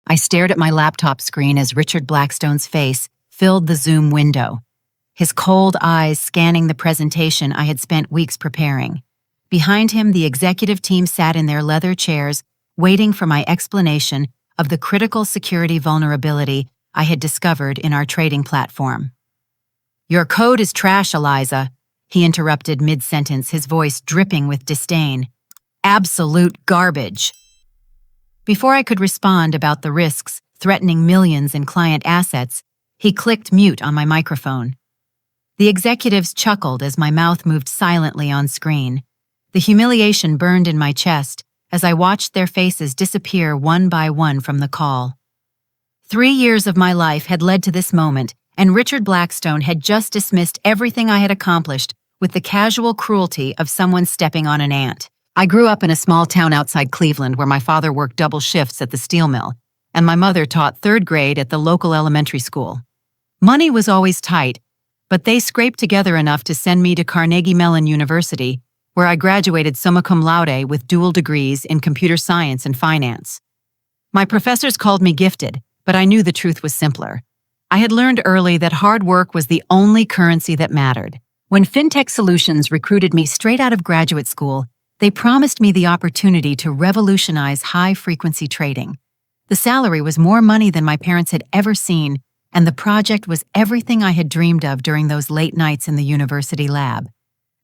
I stared at my laptop screen as Richard Blackstone's face filled the Zoom window, his cold eyes scanning the presentation I had spent weeks preparing. Behind him, the executive team sat in their leather chairs, waiting for my explanation of the critical security vulnerability I had discovered in our trading platform. "Your code is trash, Eliza," he interrupted mid-sentence, his voice dripping with disdain. "Absolute garbage." Before I could respond about the risks threatening millions in client assets, he clicked mute on my microphone. The executives chuckled as my mouth moved silently on screen. The humiliation burned in my chest as I watched their faces disappear one by one from the call. 3 years of my life had led to this moment, and Richard Blackstone had just dismissed everything I had accomplished with the casual cruelty of someone stepping on an ant. I grew up in a small town outside Cleveland where my father worked double shifts at the steel mill, and my mother taught 3rd grade at the local elementary school. Money was always tight, but they scraped together enough to send me to Carnegie Mellon University, where I graduated summa cum laude with dual degrees in computer science and finance. My professors called me gifted, but I knew the truth was simpler. I had learned early that hard work was the only currency that mattered. When FinTech Solutions recruited me straight out of graduate school, they promised me the opportunity to revolutionize high-frequency trading. The salary was more money than my parents had ever seen, and the project was everything I had dreamed of during those late nights in the university lab.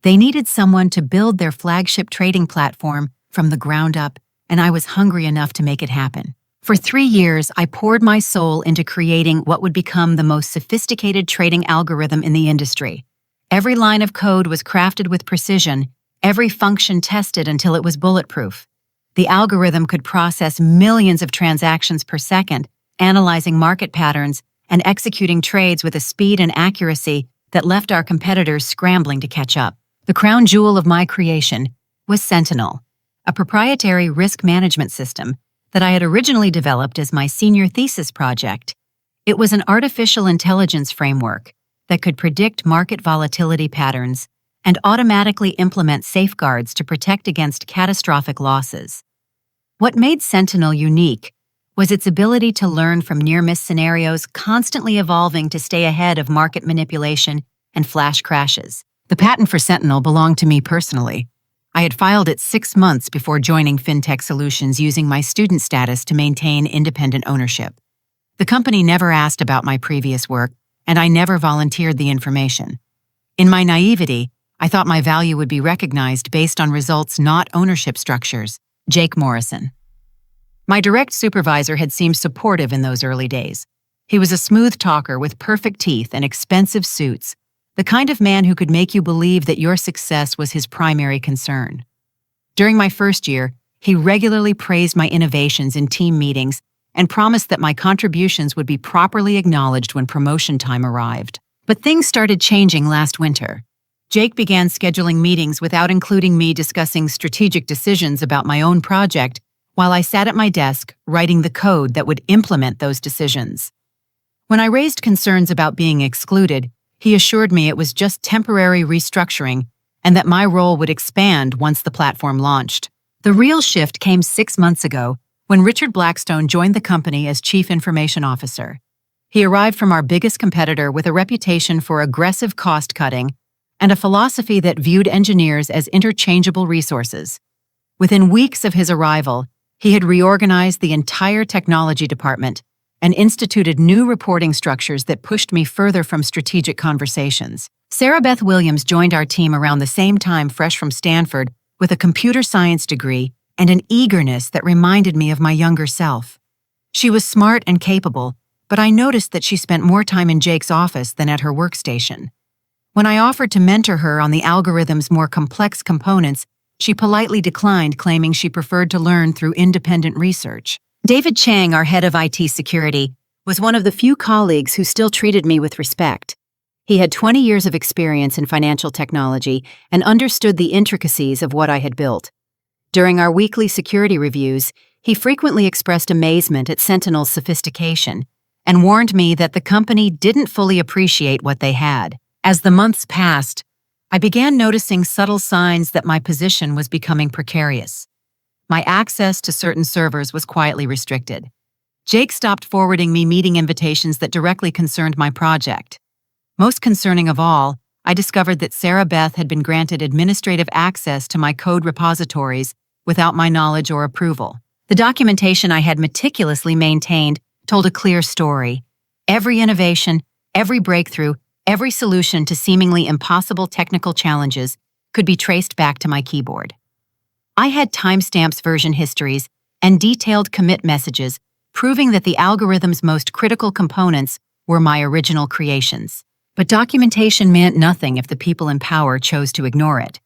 They needed someone to build their flagship trading platform from the ground up, and I was hungry enough to make it happen. For 3 years, I poured my soul into creating what would become the most sophisticated trading algorithm in the industry. Every line of code was crafted with precision, every function tested until it was bulletproof. The algorithm could process millions of transactions per second, analyzing market patterns and executing trades with a speed and accuracy that left our competitors scrambling to catch up. The crown jewel of my creation was Sentinel, a proprietary risk management system that I had originally developed as my senior thesis project. It was an artificial intelligence framework that could predict market volatility patterns and automatically implement safeguards to protect against catastrophic losses. What made Sentinel unique was its ability to learn from near-miss scenarios, constantly evolving to stay ahead of market manipulation and flash crashes. The patent for Sentinel belonged to me personally. I had filed it 6 months before joining FinTech Solutions, using my student status to maintain independent ownership. The company never asked about my previous work, and I never volunteered the information. In my naivety, I thought my value would be recognized based on results, not ownership structures. Jake Morrison. My direct supervisor had seemed supportive in those early days. He was a smooth talker with perfect teeth and expensive suits, the kind of man who could make you believe that your success was his primary concern. During my first year, he regularly praised my innovations in team meetings and promised that my contributions would be properly acknowledged when promotion time arrived. But things started changing last winter. Jake began scheduling meetings without including me, discussing strategic decisions about my own project while I sat at my desk writing the code that would implement those decisions. When I raised concerns about being excluded, he assured me it was just temporary restructuring and that my role would expand once the platform launched. The real shift came 6 months ago when Richard Blackstone joined the company as Chief Information Officer. He arrived from our biggest competitor with a reputation for aggressive cost-cutting and a philosophy that viewed engineers as interchangeable resources. Within weeks of his arrival, he had reorganized the entire technology department and instituted new reporting structures that pushed me further from strategic conversations. Sarah Beth Williams joined our team around the same time, fresh from Stanford, with a computer science degree and an eagerness that reminded me of my younger self. She was smart and capable, but I noticed that she spent more time in Jake's office than at her workstation. When I offered to mentor her on the algorithm's more complex components, she politely declined, claiming she preferred to learn through independent research. David Chang, our head of IT security, was one of the few colleagues who still treated me with respect. He had 20 years of experience in financial technology and understood the intricacies of what I had built. During our weekly security reviews, he frequently expressed amazement at Sentinel's sophistication and warned me that the company didn't fully appreciate what they had. As the months passed, I began noticing subtle signs that my position was becoming precarious. My access to certain servers was quietly restricted. Jake stopped forwarding me meeting invitations that directly concerned my project. Most concerning of all, I discovered that Sarah Beth had been granted administrative access to my code repositories without my knowledge or approval. The documentation I had meticulously maintained told a clear story. Every innovation, every breakthrough, every solution to seemingly impossible technical challenges could be traced back to my keyboard. I had timestamps, version histories, and detailed commit messages proving that the algorithm's most critical components were my original creations. But documentation meant nothing if the people in power chose to ignore it.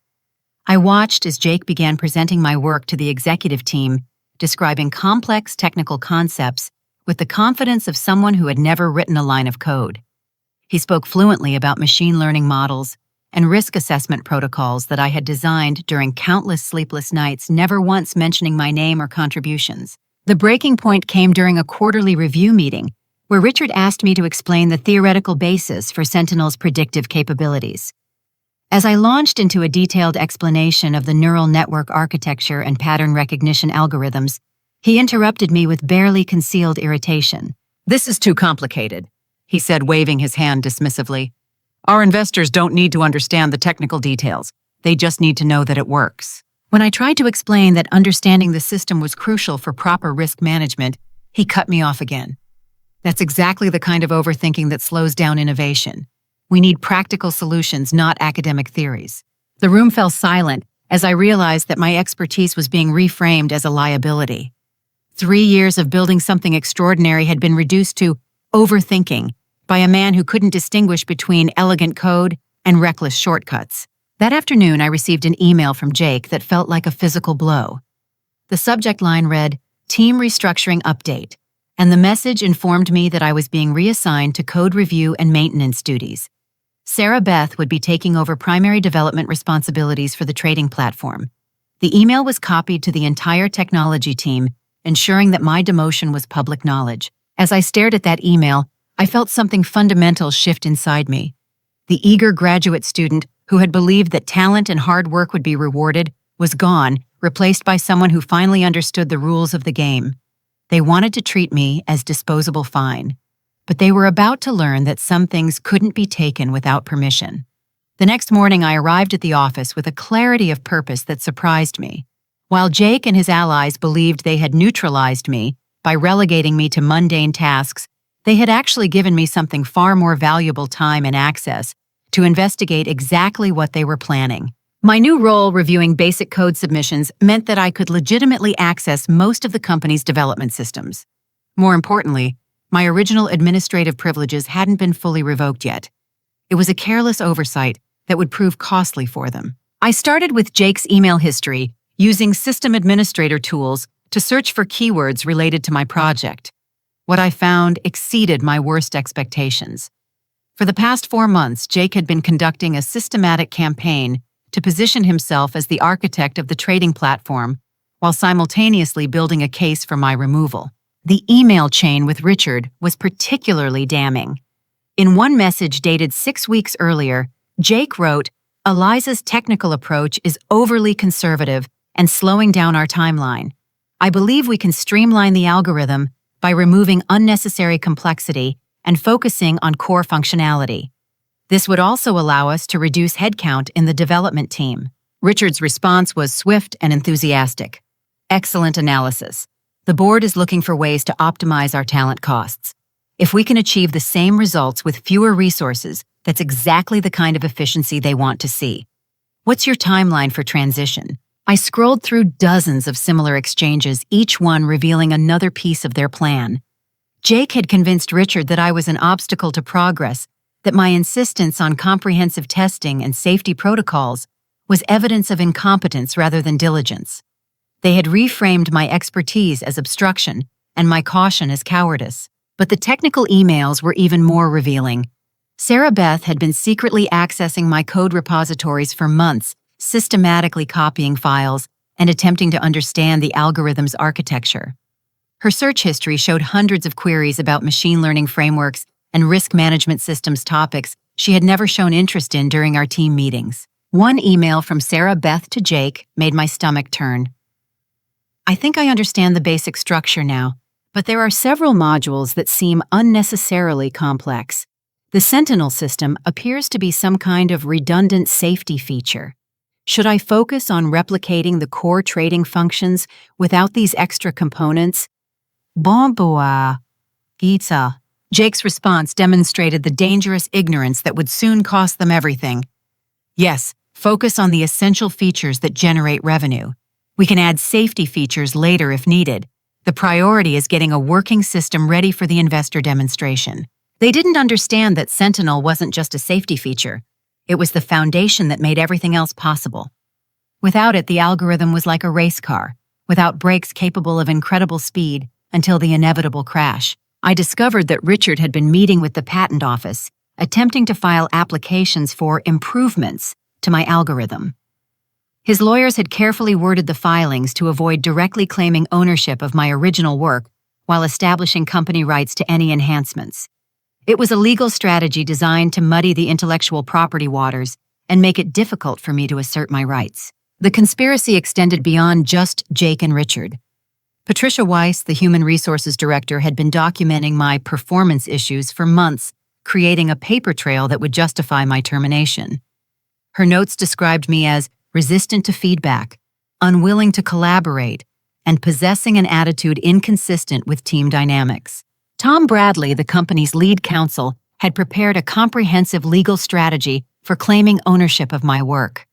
I watched as Jake began presenting my work to the executive team, describing complex technical concepts with the confidence of someone who had never written a line of code. He spoke fluently about machine learning models and risk assessment protocols that I had designed during countless sleepless nights, never once mentioning my name or contributions. The breaking point came during a quarterly review meeting, where Richard asked me to explain the theoretical basis for Sentinel's predictive capabilities. As I launched into a detailed explanation of the neural network architecture and pattern recognition algorithms, he interrupted me with barely concealed irritation. "This is too complicated," he said, waving his hand dismissively. "Our investors don't need to understand the technical details. They just need to know that it works." When I tried to explain that understanding the system was crucial for proper risk management, he cut me off again. "That's exactly the kind of overthinking that slows down innovation. We need practical solutions, not academic theories." The room fell silent as I realized that my expertise was being reframed as a liability. 3 years of building something extraordinary had been reduced to overthinking by a man who couldn't distinguish between elegant code and reckless shortcuts. That afternoon, I received an email from Jake that felt like a physical blow. The subject line read, "Team Restructuring Update," and the message informed me that I was being reassigned to code review and maintenance duties. Sarah Beth would be taking over primary development responsibilities for the trading platform. The email was copied to the entire technology team, ensuring that my demotion was public knowledge. As I stared at that email, I felt something fundamental shift inside me. The eager graduate student who had believed that talent and hard work would be rewarded was gone, replaced by someone who finally understood the rules of the game. They wanted to treat me as disposable fine, but they were about to learn that some things couldn't be taken without permission. The next morning, I arrived at the office with a clarity of purpose that surprised me. While Jake and his allies believed they had neutralized me by relegating me to mundane tasks, they had actually given me something far more valuable: time and access to investigate exactly what they were planning. My new role, reviewing basic code submissions, meant that I could legitimately access most of the company's development systems. More importantly, my original administrative privileges hadn't been fully revoked yet. It was a careless oversight that would prove costly for them. I started with Jake's email history, using system administrator tools to search for keywords related to my project. What I found exceeded my worst expectations. For the past 4 months, Jake had been conducting a systematic campaign to position himself as the architect of the trading platform, while simultaneously building a case for my removal. The email chain with Richard was particularly damning. In one message dated 6 weeks earlier, Jake wrote, "Eliza's technical approach is overly conservative and slowing down our timeline. I believe we can streamline the algorithm by removing unnecessary complexity and focusing on core functionality. This would also allow us to reduce headcount in the development team." Richard's response was swift and enthusiastic. "Excellent analysis. The board is looking for ways to optimize our talent costs. If we can achieve the same results with fewer resources, that's exactly the kind of efficiency they want to see. What's your timeline for transition?" I scrolled through dozens of similar exchanges, each one revealing another piece of their plan. Jake had convinced Richard that I was an obstacle to progress, that my insistence on comprehensive testing and safety protocols was evidence of incompetence rather than diligence. They had reframed my expertise as obstruction and my caution as cowardice. But the technical emails were even more revealing. Sarah Beth had been secretly accessing my code repositories for months, systematically copying files and attempting to understand the algorithm's architecture. Her search history showed hundreds of queries about machine learning frameworks and risk management systems, topics she had never shown interest in during our team meetings. One email from Sarah Beth to Jake made my stomach turn. "I think I understand the basic structure now, But there are several modules that seem unnecessarily complex. The Sentinel system appears to be some kind of redundant safety feature. Should I focus on replicating the core trading functions without these extra components? Bon bois, Gita. Jake's response demonstrated the dangerous ignorance that would soon cost them everything. Yes, focus on the essential features that generate revenue. We can add safety features later if needed. The priority is getting a working system ready for the investor demonstration. They didn't understand that Sentinel wasn't just a safety feature. It was the foundation that made everything else possible. Without it, the algorithm was like a race car, without brakes capable of incredible speed until the inevitable crash. I discovered that Richard had been meeting with the patent office, attempting to file applications for improvements to my algorithm. His lawyers had carefully worded the filings to avoid directly claiming ownership of my original work while establishing company rights to any enhancements. It was a legal strategy designed to muddy the intellectual property waters and make it difficult for me to assert my rights. The conspiracy extended beyond just Jake and Richard. Patricia Weiss, the Human Resources Director, had been documenting my performance issues for months, creating a paper trail that would justify my termination. Her notes described me as resistant to feedback, unwilling to collaborate, and possessing an attitude inconsistent with team dynamics. Tom Bradley, the company's lead counsel, had prepared a comprehensive legal strategy for claiming ownership of my work.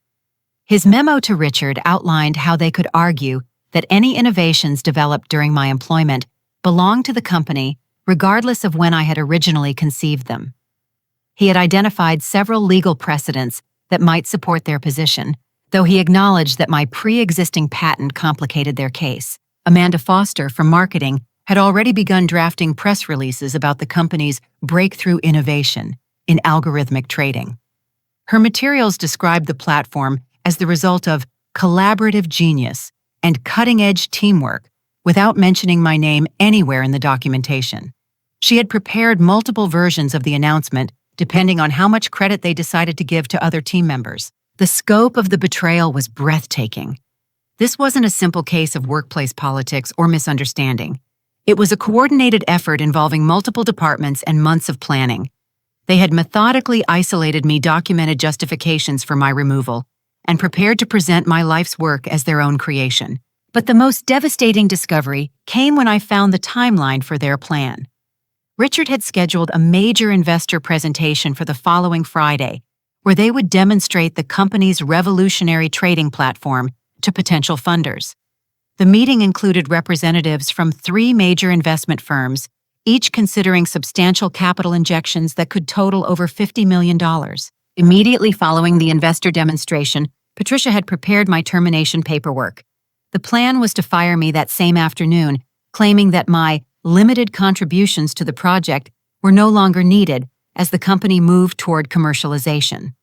His memo to Richard outlined how they could argue that any innovations developed during my employment belonged to the company regardless of when I had originally conceived them. He had identified several legal precedents that might support their position, though he acknowledged that my pre-existing patent complicated their case. Amanda Foster from marketing had already begun drafting press releases about the company's breakthrough innovation in algorithmic trading. Her materials described the platform as the result of collaborative genius and cutting-edge teamwork without mentioning my name anywhere in the documentation. She had prepared multiple versions of the announcement depending on how much credit they decided to give to other team members. The scope of the betrayal was breathtaking. This wasn't a simple case of workplace politics or misunderstanding. It was a coordinated effort involving multiple departments and months of planning. They had methodically isolated me documented justifications for my removal and prepared to present my life's work as their own creation. But the most devastating discovery came when I found the timeline for their plan. Richard had scheduled a major investor presentation for the following Friday, where they would demonstrate the company's revolutionary trading platform to potential funders. The meeting included representatives from 3 major investment firms, each considering substantial capital injections that could total over $50 million. Immediately following the investor demonstration, Patricia had prepared my termination paperwork. The plan was to fire me that same afternoon, claiming that my limited contributions to the project were no longer needed as the company moved toward commercialization.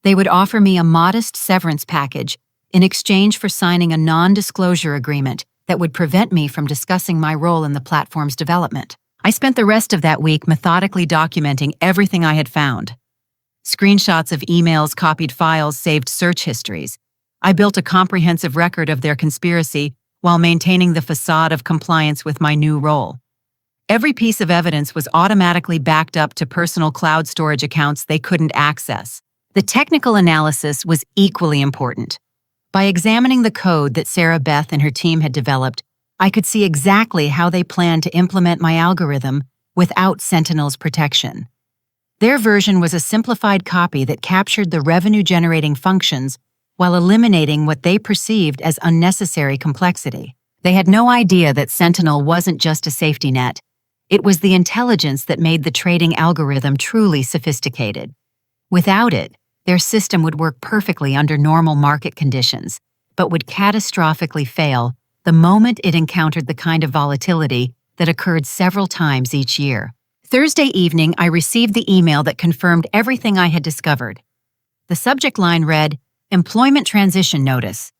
They would offer me a modest severance package in exchange for signing a non-disclosure agreement that would prevent me from discussing my role in the platform's development. I spent the rest of that week methodically documenting everything I had found. Screenshots of emails, copied files, saved search histories. I built a comprehensive record of their conspiracy while maintaining the facade of compliance with my new role. Every piece of evidence was automatically backed up to personal cloud storage accounts they couldn't access. The technical analysis was equally important. By examining the code that Sarah Beth and her team had developed, I could see exactly how they planned to implement my algorithm without Sentinel's protection. Their version was a simplified copy that captured the revenue-generating functions while eliminating what they perceived as unnecessary complexity. They had no idea that Sentinel wasn't just a safety net. It was the intelligence that made the trading algorithm truly sophisticated. Without it, their system would work perfectly under normal market conditions, but would catastrophically fail the moment it encountered the kind of volatility that occurred several times each year. Thursday evening, I received the email that confirmed everything I had discovered. The subject line read, "Employment Transition Notice,"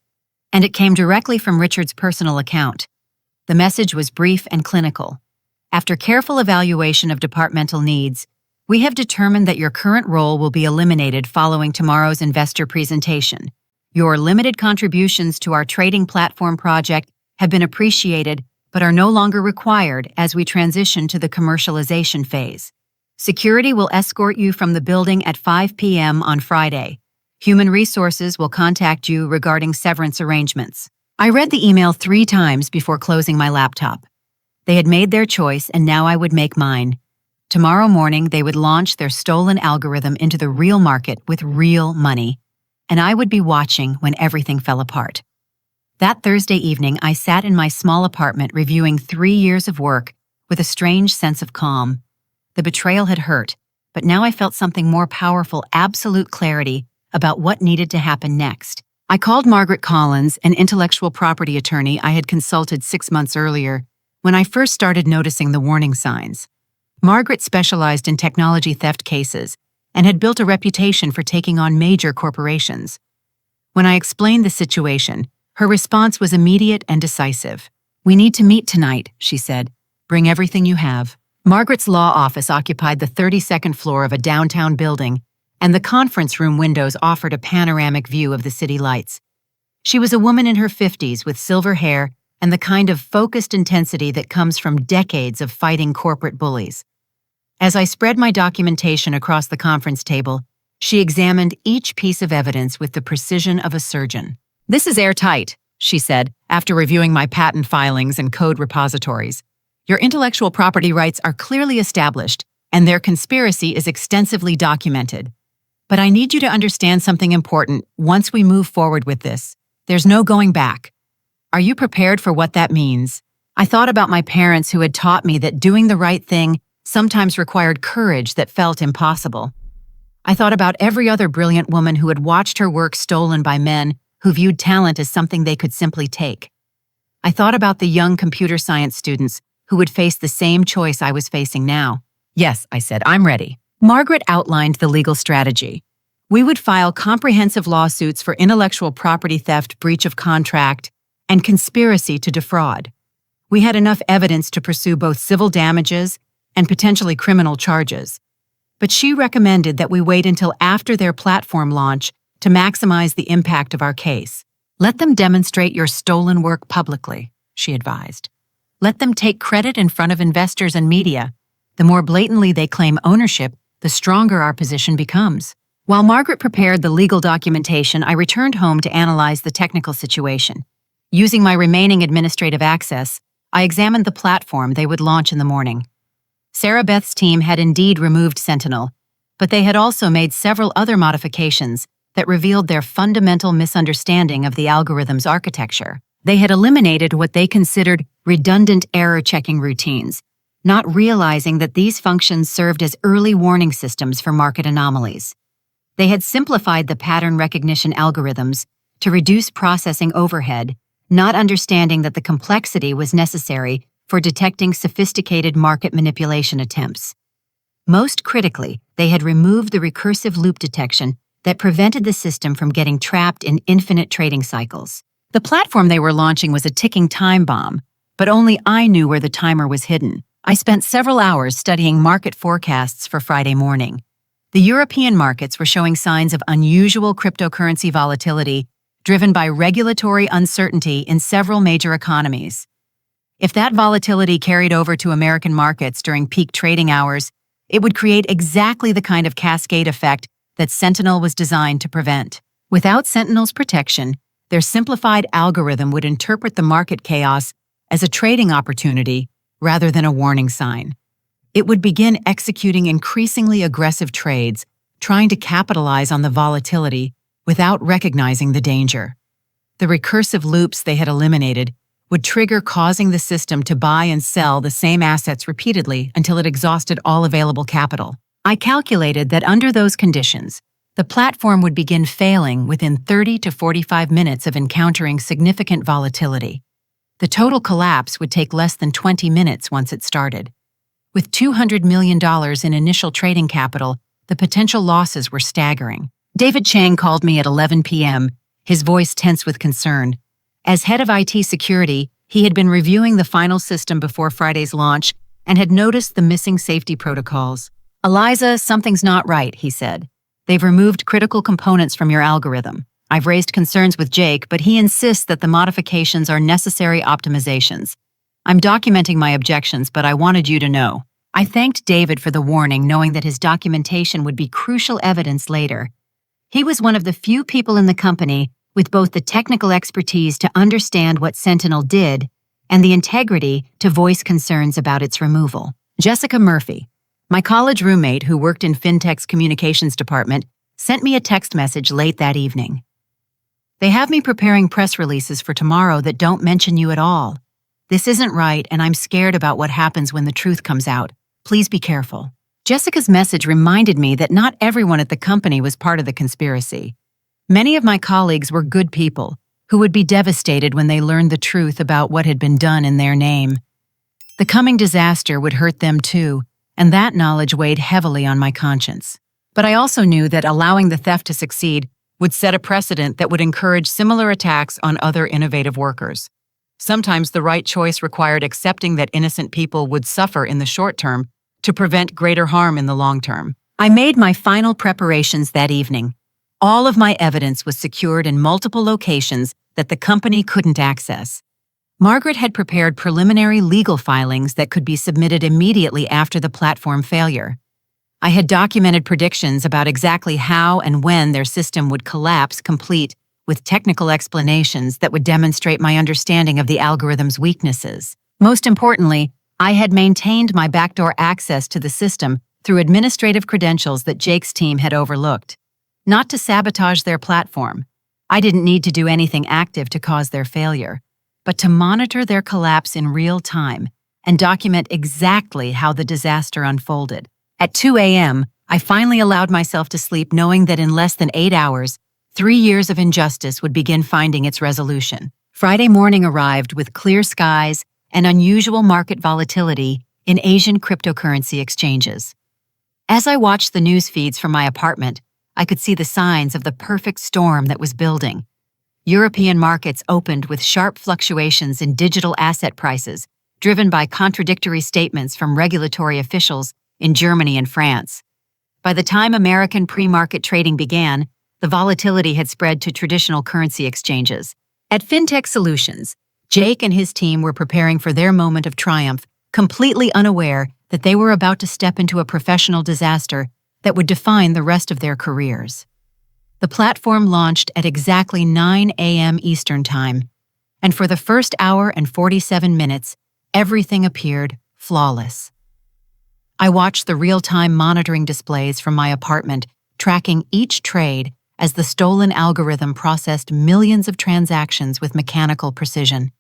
and it came directly from Richard's personal account. The message was brief and clinical. After careful evaluation of departmental needs, we have determined that your current role will be eliminated following tomorrow's investor presentation. Your limited contributions to our trading platform project have been appreciated, but are no longer required as we transition to the commercialization phase. Security will escort you from the building at 5 p.m. on Friday. Human Resources will contact you regarding severance arrangements. I read the email 3 times before closing my laptop. They had made their choice, and now I would make mine. Tomorrow morning, they would launch their stolen algorithm into the real market with real money, and I would be watching when everything fell apart. That Thursday evening, I sat in my small apartment reviewing 3 years of work with a strange sense of calm. The betrayal had hurt, but now I felt something more powerful, absolute clarity about what needed to happen next. I called Margaret Collins, an intellectual property attorney I had consulted 6 months earlier, when I first started noticing the warning signs. Margaret specialized in technology theft cases and had built a reputation for taking on major corporations. When I explained the situation, her response was immediate and decisive. "We need to meet tonight," she said. "Bring everything you have." Margaret's law office occupied the 32nd floor of a downtown building, and the conference room windows offered a panoramic view of the city lights. She was a woman in her 50s with silver hair and the kind of focused intensity that comes from decades of fighting corporate bullies. As I spread my documentation across the conference table, she examined each piece of evidence with the precision of a surgeon. "This is airtight," she said, after reviewing my patent filings and code repositories. "Your intellectual property rights are clearly established, and their conspiracy is extensively documented. But I need you to understand something important once we move forward with this. There's no going back. Are you prepared for what that means?" I thought about my parents who had taught me that doing the right thing sometimes required courage that felt impossible. I thought about every other brilliant woman who had watched her work stolen by men who viewed talent as something they could simply take. I thought about the young computer science students who would face the same choice I was facing now. "Yes," I said, "I'm ready." Margaret outlined the legal strategy. We would file comprehensive lawsuits for intellectual property theft, breach of contract, and conspiracy to defraud. We had enough evidence to pursue both civil damages and potentially criminal charges. But she recommended that we wait until after their platform launch to maximize the impact of our case. "Let them demonstrate your stolen work publicly," she advised. "Let them take credit in front of investors and media. The more blatantly they claim ownership, the stronger our position becomes." While Margaret prepared the legal documentation, I returned home to analyze the technical situation. Using my remaining administrative access, I examined the platform they would launch in the morning. Sarah Beth's team had indeed removed Sentinel, but they had also made several other modifications that revealed their fundamental misunderstanding of the algorithm's architecture. They had eliminated what they considered redundant error-checking routines, not realizing that these functions served as early warning systems for market anomalies. They had simplified the pattern recognition algorithms to reduce processing overhead, not understanding that the complexity was necessary for detecting sophisticated market manipulation attempts. Most critically, they had removed the recursive loop detection that prevented the system from getting trapped in infinite trading cycles. The platform they were launching was a ticking time bomb, but only I knew where the timer was hidden. I spent several hours studying market forecasts for Friday morning. The European markets were showing signs of unusual cryptocurrency volatility driven by regulatory uncertainty in several major economies. If that volatility carried over to American markets during peak trading hours, it would create exactly the kind of cascade effect that Sentinel was designed to prevent. Without Sentinel's protection, their simplified algorithm would interpret the market chaos as a trading opportunity rather than a warning sign. It would begin executing increasingly aggressive trades, trying to capitalize on the volatility without recognizing the danger. The recursive loops they had eliminated would trigger, causing the system to buy and sell the same assets repeatedly until it exhausted all available capital. I calculated that under those conditions, the platform would begin failing within 30 to 45 minutes of encountering significant volatility. The total collapse would take less than 20 minutes once it started. With $200 million in initial trading capital, the potential losses were staggering. David Chang called me at 11 p.m., his voice tense with concern. As head of IT security, he had been reviewing the final system before Friday's launch and had noticed the missing safety protocols. "Eliza, something's not right," he said. "They've removed critical components from your algorithm. I've raised concerns with Jake, but he insists that the modifications are necessary optimizations. I'm documenting my objections, but I wanted you to know. I thanked David for the warning, knowing that his documentation would be crucial evidence later. He was one of the few people in the company with both the technical expertise to understand what Sentinel did and the integrity to voice concerns about its removal. Jessica Murphy, my college roommate who worked in FinTech's communications department, sent me a text message late that evening. They have me preparing press releases for tomorrow that don't mention you at all. This isn't right, and I'm scared about what happens when the truth comes out. Please be careful. Jessica's message reminded me that not everyone at the company was part of the conspiracy. Many of my colleagues were good people who would be devastated when they learned the truth about what had been done in their name. The coming disaster would hurt them too, and that knowledge weighed heavily on my conscience. But I also knew that allowing the theft to succeed would set a precedent that would encourage similar attacks on other innovative workers. Sometimes the right choice required accepting that innocent people would suffer in the short term to prevent greater harm in the long term. I made my final preparations that evening. All of my evidence was secured in multiple locations that the company couldn't access. Margaret had prepared preliminary legal filings that could be submitted immediately after the platform failure. I had documented predictions about exactly how and when their system would collapse, complete with technical explanations that would demonstrate my understanding of the algorithm's weaknesses. Most importantly, I had maintained my backdoor access to the system through administrative credentials that Jake's team had overlooked. Not to sabotage their platform. I didn't need to do anything active to cause their failure, but to monitor their collapse in real time and document exactly how the disaster unfolded. At 2 a.m., I finally allowed myself to sleep, knowing that in less than 8 hours, 3 years of injustice would begin finding its resolution. Friday morning arrived with clear skies and unusual market volatility in Asian cryptocurrency exchanges. As I watched the news feeds from my apartment, I could see the signs of the perfect storm that was building. European markets opened with sharp fluctuations in digital asset prices, driven by contradictory statements from regulatory officials in Germany and France. By the time American pre-market trading began, the volatility had spread to traditional currency exchanges. At FinTech Solutions, Jake and his team were preparing for their moment of triumph, completely unaware that they were about to step into a professional disaster that would define the rest of their careers. The platform launched at exactly 9 a.m. Eastern Time, and for the first hour and 47 minutes, everything appeared flawless. I watched the real-time monitoring displays from my apartment, tracking each trade as the stolen algorithm processed millions of transactions with mechanical precision.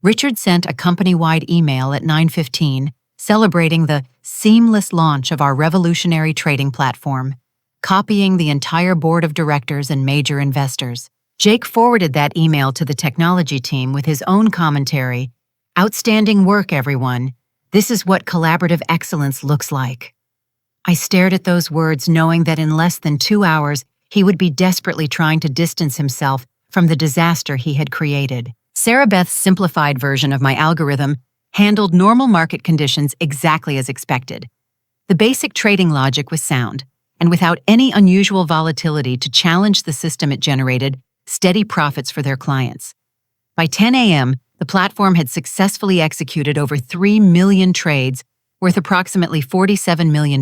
Richard sent a company-wide email at 9:15, celebrating the seamless launch of our revolutionary trading platform, copying the entire board of directors and major investors. Jake forwarded that email to the technology team with his own commentary. "Outstanding work, everyone. This is what collaborative excellence looks like." I stared at those words, knowing that in less than 2 hours, he would be desperately trying to distance himself from the disaster he had created. Sarah Beth's simplified version of my algorithm handled normal market conditions exactly as expected. The basic trading logic was sound, and without any unusual volatility to challenge the system, it generated steady profits for their clients. By 10 a.m., the platform had successfully executed over 3 million trades, worth approximately $47 million.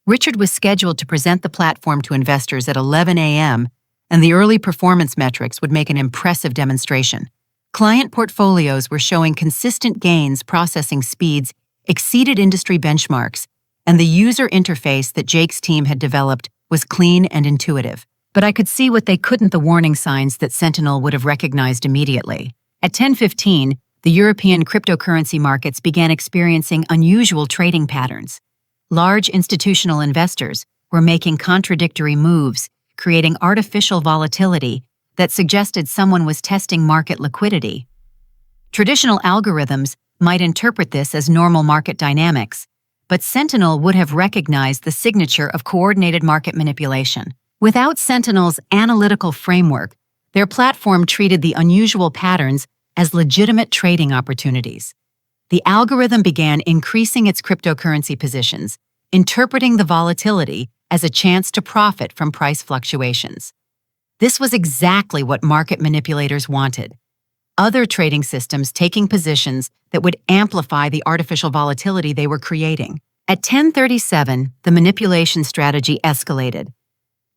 Richard was scheduled to present the platform to investors at 11 a.m., and the early performance metrics would make an impressive demonstration. Client portfolios were showing consistent gains, processing speeds exceeded industry benchmarks, and the user interface that Jake's team had developed was clean and intuitive. But I could see what they couldn't: the warning signs that Sentinel would have recognized immediately. At 10:15, the European cryptocurrency markets began experiencing unusual trading patterns. Large institutional investors were making contradictory moves, creating artificial volatility that suggested someone was testing market liquidity. Traditional algorithms might interpret this as normal market dynamics, but Sentinel would have recognized the signature of coordinated market manipulation. Without Sentinel's analytical framework, their platform treated the unusual patterns as legitimate trading opportunities. The algorithm began increasing its cryptocurrency positions, interpreting the volatility as a chance to profit from price fluctuations. This was exactly what market manipulators wanted. other trading systems taking positions that would amplify the artificial volatility they were creating. At 10:37, the manipulation strategy escalated.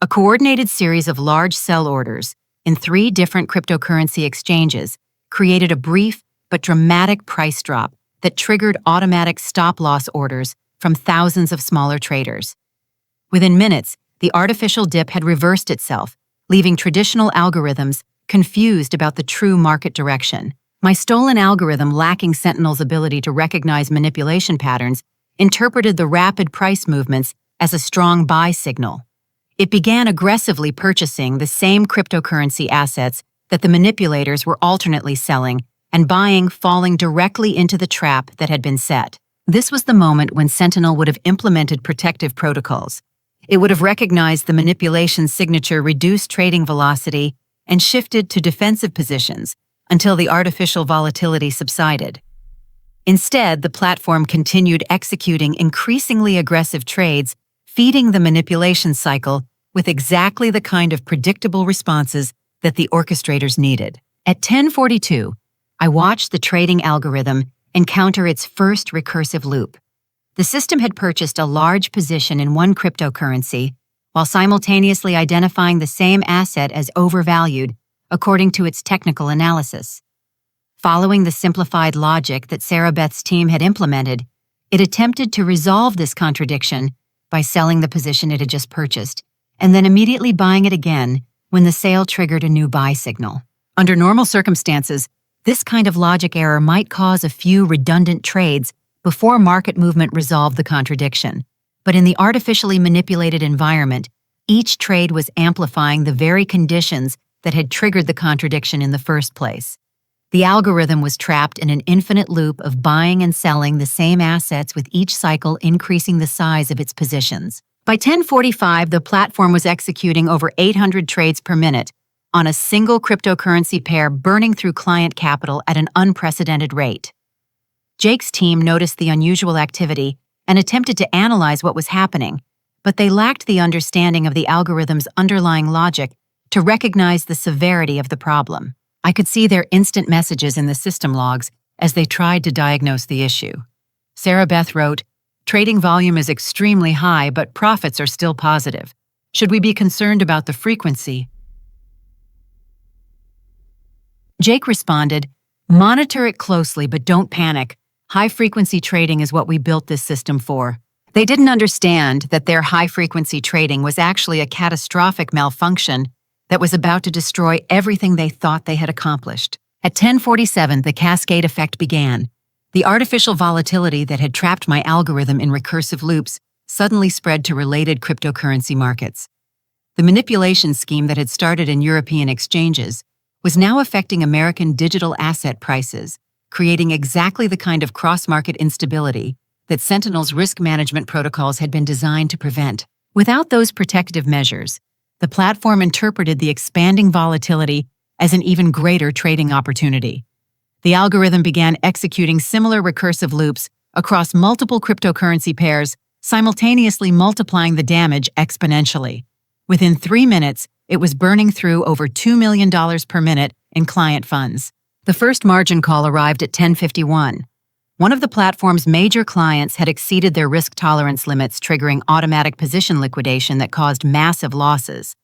A coordinated series of large sell orders in 3 different cryptocurrency exchanges created a brief but dramatic price drop that triggered automatic stop-loss orders from thousands of smaller traders. Within minutes, the artificial dip had reversed itself, leaving traditional algorithms confused about the true market direction. My stolen algorithm, lacking Sentinel's ability to recognize manipulation patterns, interpreted the rapid price movements as a strong buy signal. It began aggressively purchasing the same cryptocurrency assets that the manipulators were alternately selling and buying, falling directly into the trap that had been set. This was the moment when Sentinel would have implemented protective protocols. It would have recognized the manipulation signature, reduced trading velocity, and shifted to defensive positions until the artificial volatility subsided. Instead, the platform continued executing increasingly aggressive trades, feeding the manipulation cycle with exactly the kind of predictable responses that the orchestrators needed. At 10:42, I watched the trading algorithm encounter its first recursive loop. The system had purchased a large position in one cryptocurrency while simultaneously identifying the same asset as overvalued according to its technical analysis. Following the simplified logic that Sarah Beth's team had implemented, it attempted to resolve this contradiction by selling the position it had just purchased and then immediately buying it again when the sale triggered a new buy signal. Under normal circumstances, this kind of logic error might cause a few redundant trades before market movement resolved the contradiction. But in the artificially manipulated environment, each trade was amplifying the very conditions that had triggered the contradiction in the first place. The algorithm was trapped in an infinite loop of buying and selling the same assets, with each cycle increasing the size of its positions. By 10:45, the platform was executing over 800 trades per minute on a single cryptocurrency pair, burning through client capital at an unprecedented rate. Jake's team noticed the unusual activity and attempted to analyze what was happening, but they lacked the understanding of the algorithm's underlying logic to recognize the severity of the problem. I could see their instant messages in the system logs as they tried to diagnose the issue. Sarah Beth wrote, "Trading volume is extremely high, but profits are still positive. Should we be concerned about the frequency?" Jake responded, "Monitor it closely, but don't panic. High-frequency trading is what we built this system for." They didn't understand that their high-frequency trading was actually a catastrophic malfunction that was about to destroy everything they thought they had accomplished. At 10:47, the cascade effect began. The artificial volatility that had trapped my algorithm in recursive loops suddenly spread to related cryptocurrency markets. The manipulation scheme that had started in European exchanges was now affecting American digital asset prices, creating exactly the kind of cross-market instability that Sentinel's risk management protocols had been designed to prevent. Without those protective measures, the platform interpreted the expanding volatility as an even greater trading opportunity. The algorithm began executing similar recursive loops across multiple cryptocurrency pairs, simultaneously multiplying the damage exponentially. Within 3 minutes, it was burning through over $2 million per minute in client funds. The first margin call arrived at 10:51. One of the platform's major clients had exceeded their risk tolerance limits, triggering automatic position liquidation that caused massive losses.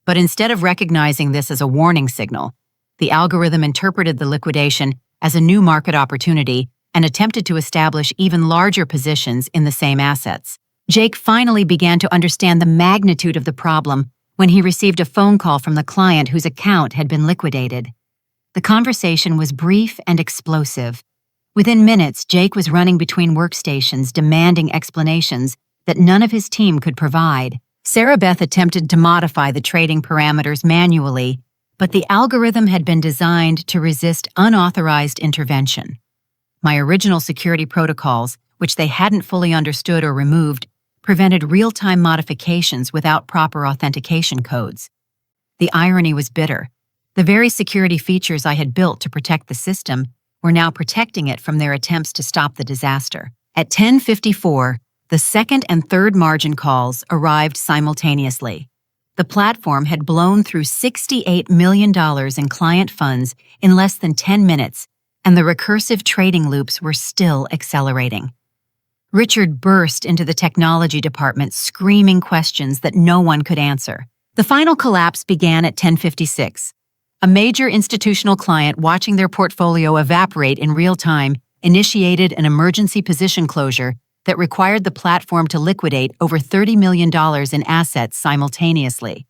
But instead of recognizing this as a warning signal, the algorithm interpreted the liquidation as a new market opportunity and attempted to establish even larger positions in the same assets. Jake finally began to understand the magnitude of the problem when he received a phone call from the client whose account had been liquidated. The conversation was brief and explosive. Within minutes, Jake was running between workstations, demanding explanations that none of his team could provide. Sarah Beth attempted to modify the trading parameters manually, but the algorithm had been designed to resist unauthorized intervention. My original security protocols, which they hadn't fully understood or removed, prevented real-time modifications without proper authentication codes. The irony was bitter. The very security features I had built to protect the system were now protecting it from their attempts to stop the disaster. At 10:54, the second and third margin calls arrived simultaneously. The platform had blown through $68 million in client funds in less than 10 minutes, and the recursive trading loops were still accelerating. Richard burst into the technology department screaming questions that no one could answer. The final collapse began at 10:56. A major institutional client watching their portfolio evaporate in real time initiated an emergency position closure that required the platform to liquidate over $30 million in assets simultaneously.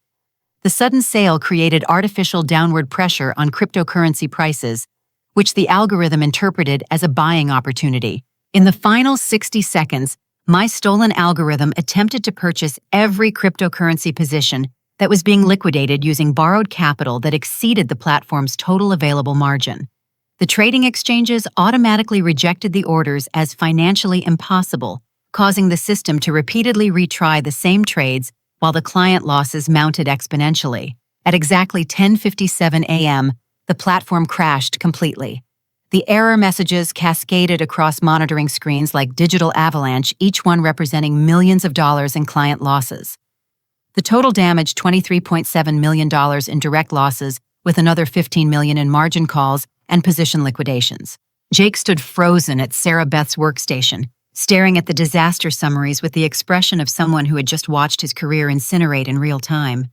The sudden sale created artificial downward pressure on cryptocurrency prices, which the algorithm interpreted as a buying opportunity. In the final 60 seconds, my stolen algorithm attempted to purchase every cryptocurrency position that was being liquidated using borrowed capital that exceeded the platform's total available margin. The trading exchanges automatically rejected the orders as financially impossible, causing the system to repeatedly retry the same trades while the client losses mounted exponentially. At exactly 10:57 a.m., the platform crashed completely. The error messages cascaded across monitoring screens like digital avalanche, each one representing millions of dollars in client losses. The total damaged $23.7 million in direct losses, with another $15 million in margin calls and position liquidations. Jake stood frozen at Sarah Beth's workstation, staring at the disaster summaries with the expression of someone who had just watched his career incinerate in real time.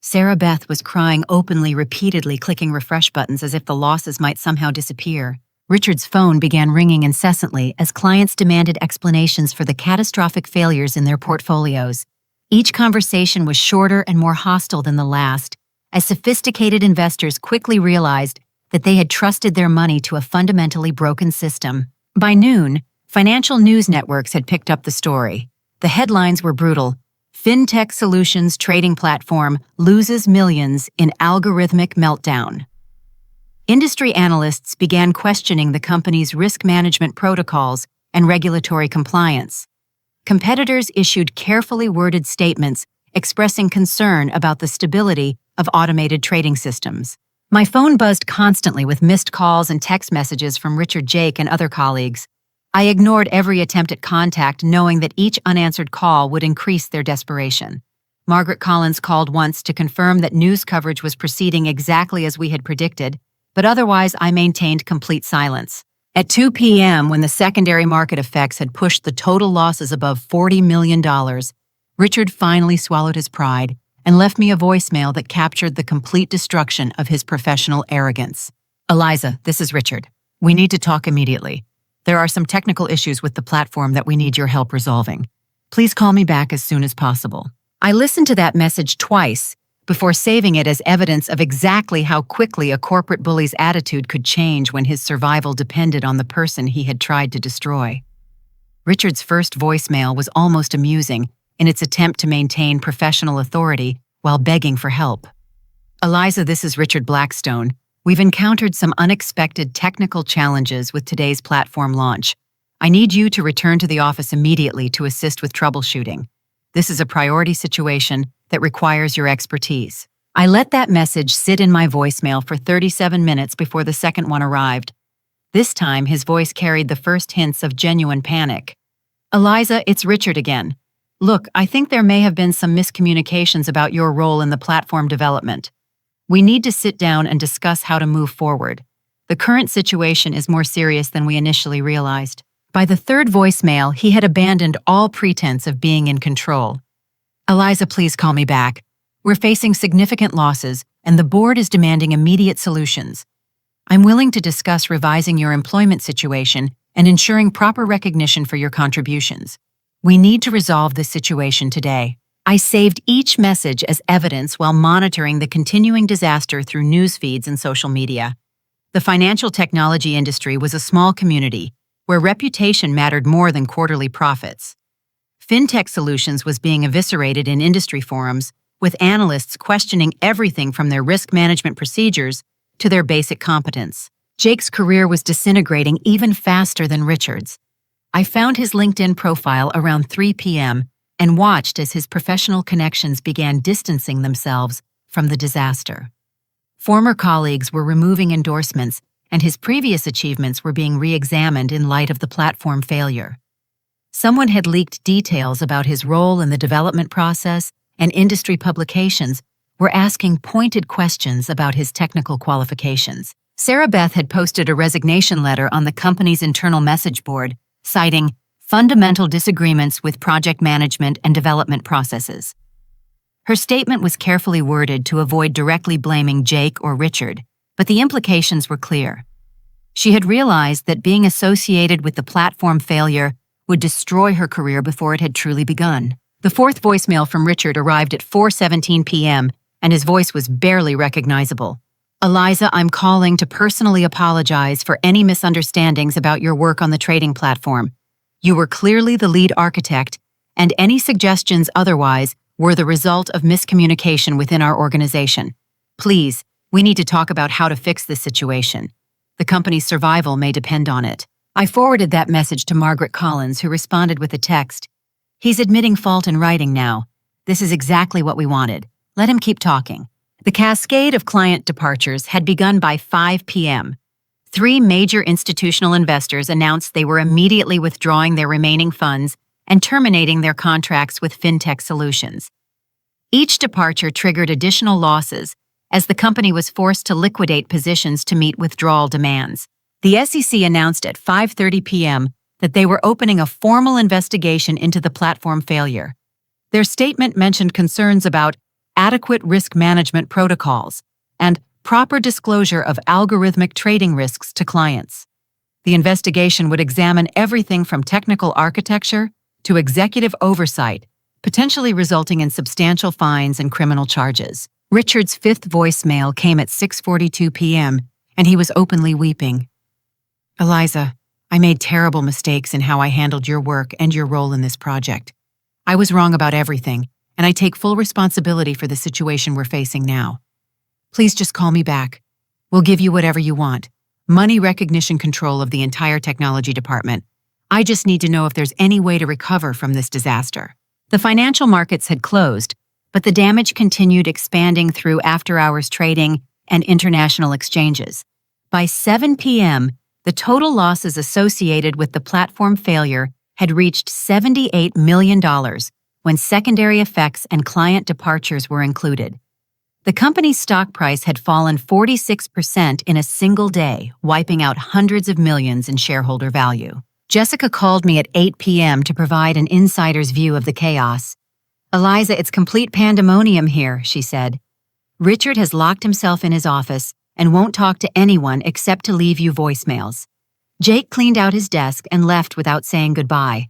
Sarah Beth was crying openly, repeatedly clicking refresh buttons as if the losses might somehow disappear. Richard's phone began ringing incessantly as clients demanded explanations for the catastrophic failures in their portfolios. Each conversation was shorter and more hostile than the last, as sophisticated investors quickly realized that they had trusted their money to a fundamentally broken system. By noon, financial news networks had picked up the story. The headlines were brutal. Fintech Solutions trading platform loses millions in algorithmic meltdown. Industry analysts began questioning the company's risk management protocols and regulatory compliance. Competitors issued carefully worded statements expressing concern about the stability of automated trading systems. My phone buzzed constantly with missed calls and text messages from Richard, Jake, and other colleagues. I ignored every attempt at contact, knowing that each unanswered call would increase their desperation. Margaret Collins called once to confirm that news coverage was proceeding exactly as we had predicted, but otherwise I maintained complete silence. At 2 p.m., when the secondary market effects had pushed the total losses above $40 million, Richard finally swallowed his pride and left me a voicemail that captured the complete destruction of his professional arrogance. "Eliza, this is Richard. We need to talk immediately. There are some technical issues with the platform that we need your help resolving. Please call me back as soon as possible." I listened to that message twice before saving it as evidence of exactly how quickly a corporate bully's attitude could change when his survival depended on the person he had tried to destroy. Richard's first voicemail was almost amusing in its attempt to maintain professional authority while begging for help. "Eliza, this is Richard Blackstone. We've encountered some unexpected technical challenges with today's platform launch. I need you to return to the office immediately to assist with troubleshooting. This is a priority situation that requires your expertise." I let that message sit in my voicemail for 37 minutes before the second one arrived. This time, his voice carried the first hints of genuine panic. "Eliza, it's Richard again. Look, I think there may have been some miscommunications about your role in the platform development. We need to sit down and discuss how to move forward. The current situation is more serious than we initially realized." By the third voicemail, he had abandoned all pretense of being in control. "Eliza, please call me back. We're facing significant losses, and the board is demanding immediate solutions. I'm willing to discuss revising your employment situation and ensuring proper recognition for your contributions. We need to resolve this situation today." I saved each message as evidence while monitoring the continuing disaster through news feeds and social media. The financial technology industry was a small community where reputation mattered more than quarterly profits. Fintech Solutions was being eviscerated in industry forums, with analysts questioning everything from their risk management procedures to their basic competence. Jake's career was disintegrating even faster than Richard's. I found his LinkedIn profile around 3 p.m. and watched as his professional connections began distancing themselves from the disaster. Former colleagues were removing endorsements, and his previous achievements were being re-examined in light of the platform failure. Someone had leaked details about his role in the development process and industry publications were asking pointed questions about his technical qualifications. Sarah Beth had posted a resignation letter on the company's internal message board, citing fundamental disagreements with project management and development processes. Her statement was carefully worded to avoid directly blaming Jake or Richard, but the implications were clear. She had realized that being associated with the platform failure would destroy her career before it had truly begun. The fourth voicemail from Richard arrived at 4:17 p.m., and his voice was barely recognizable. "Eliza, I'm calling to personally apologize for any misunderstandings about your work on the trading platform. You were clearly the lead architect, and any suggestions otherwise were the result of miscommunication within our organization. Please, we need to talk about how to fix this situation. The company's survival may depend on it." I forwarded that message to Margaret Collins, who responded with a text. "He's admitting fault in writing now. This is exactly what we wanted. Let him keep talking." The cascade of client departures had begun by 5 p.m. 3 major institutional investors announced they were immediately withdrawing their remaining funds and terminating their contracts with fintech solutions. Each departure triggered additional losses as the company was forced to liquidate positions to meet withdrawal demands. The SEC announced at 5:30 p.m. that they were opening a formal investigation into the platform failure. Their statement mentioned concerns about adequate risk management protocols and proper disclosure of algorithmic trading risks to clients. The investigation would examine everything from technical architecture to executive oversight, potentially resulting in substantial fines and criminal charges. Richard's fifth voicemail came at 6:42 p.m., and he was openly weeping. "Eliza, I made terrible mistakes in how I handled your work and your role in this project. I was wrong about everything, and I take full responsibility for the situation we're facing now. Please just call me back. We'll give you whatever you want. Money, recognition, control of the entire technology department. I just need to know if there's any way to recover from this disaster." The financial markets had closed, but the damage continued expanding through after-hours trading and international exchanges. By 7 p.m., the total losses associated with the platform failure had reached $78 million when secondary effects and client departures were included. The company's stock price had fallen 46% in a single day, wiping out hundreds of millions in shareholder value. Jessica called me at 8 p.m. to provide an insider's view of the chaos. "Eliza, it's complete pandemonium here," she said. "Richard has locked himself in his office and won't talk to anyone except to leave you voicemails. Jake cleaned out his desk and left without saying goodbye.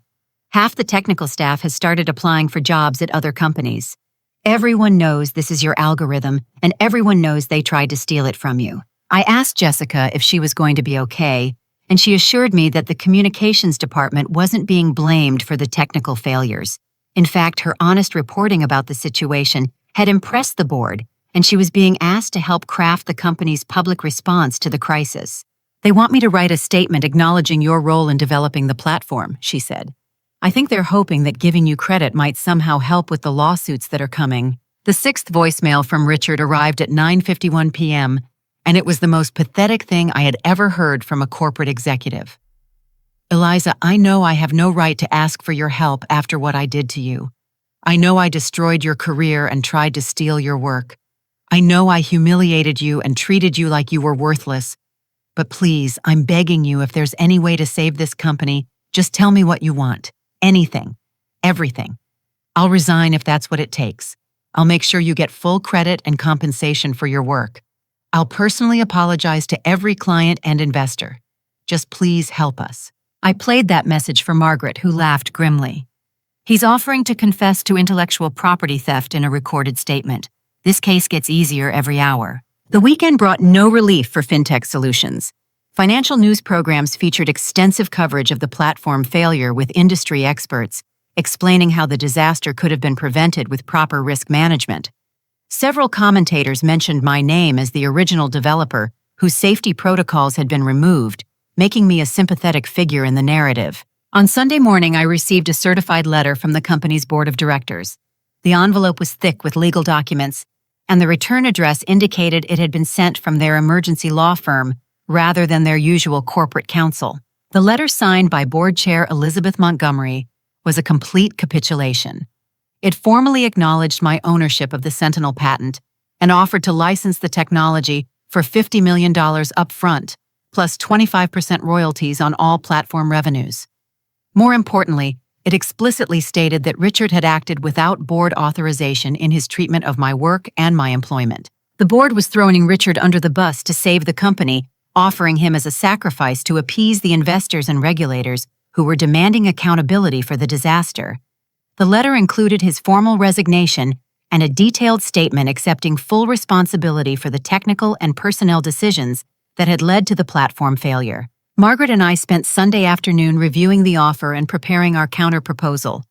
Half the technical staff has started applying for jobs at other companies. Everyone knows this is your algorithm, and everyone knows they tried to steal it from you." I asked Jessica if she was going to be okay, and she assured me that the communications department wasn't being blamed for the technical failures. In fact, her honest reporting about the situation had impressed the board, and she was being asked to help craft the company's public response to the crisis. "They want me to write a statement acknowledging your role in developing the platform," she said. "I think they're hoping that giving you credit might somehow help with the lawsuits that are coming." The sixth voicemail from Richard arrived at 9:51 p.m., and it was the most pathetic thing I had ever heard from a corporate executive. "Eliza, I know I have no right to ask for your help after what I did to you. I know I destroyed your career and tried to steal your work. I know I humiliated you and treated you like you were worthless. But please, I'm begging you, if there's any way to save this company, just tell me what you want. Anything. Everything. I'll resign if that's what it takes. I'll make sure you get full credit and compensation for your work. I'll personally apologize to every client and investor. Just please help us." I played that message for Margaret, who laughed grimly. "He's offering to confess to intellectual property theft in a recorded statement. This case gets easier every hour." The weekend brought no relief for fintech solutions. Financial news programs featured extensive coverage of the platform failure with industry experts, explaining how the disaster could have been prevented with proper risk management. Several commentators mentioned my name as the original developer whose safety protocols had been removed, making me a sympathetic figure in the narrative. On Sunday morning, I received a certified letter from the company's board of directors. The envelope was thick with legal documents, and the return address indicated it had been sent from their emergency law firm rather than their usual corporate counsel. The letter, signed by board chair Elizabeth Montgomery, was a complete capitulation. It formally acknowledged my ownership of the Sentinel patent and offered to license the technology for $50 million upfront, plus 25% royalties on all platform revenues. More importantly, it explicitly stated that Richard had acted without board authorization in his treatment of my work and my employment. The board was throwing Richard under the bus to save the company, offering him as a sacrifice to appease the investors and regulators who were demanding accountability for the disaster. The letter included his formal resignation and a detailed statement accepting full responsibility for the technical and personnel decisions that had led to the platform failure. Margaret and I spent Sunday afternoon reviewing the offer and preparing our counter-proposal.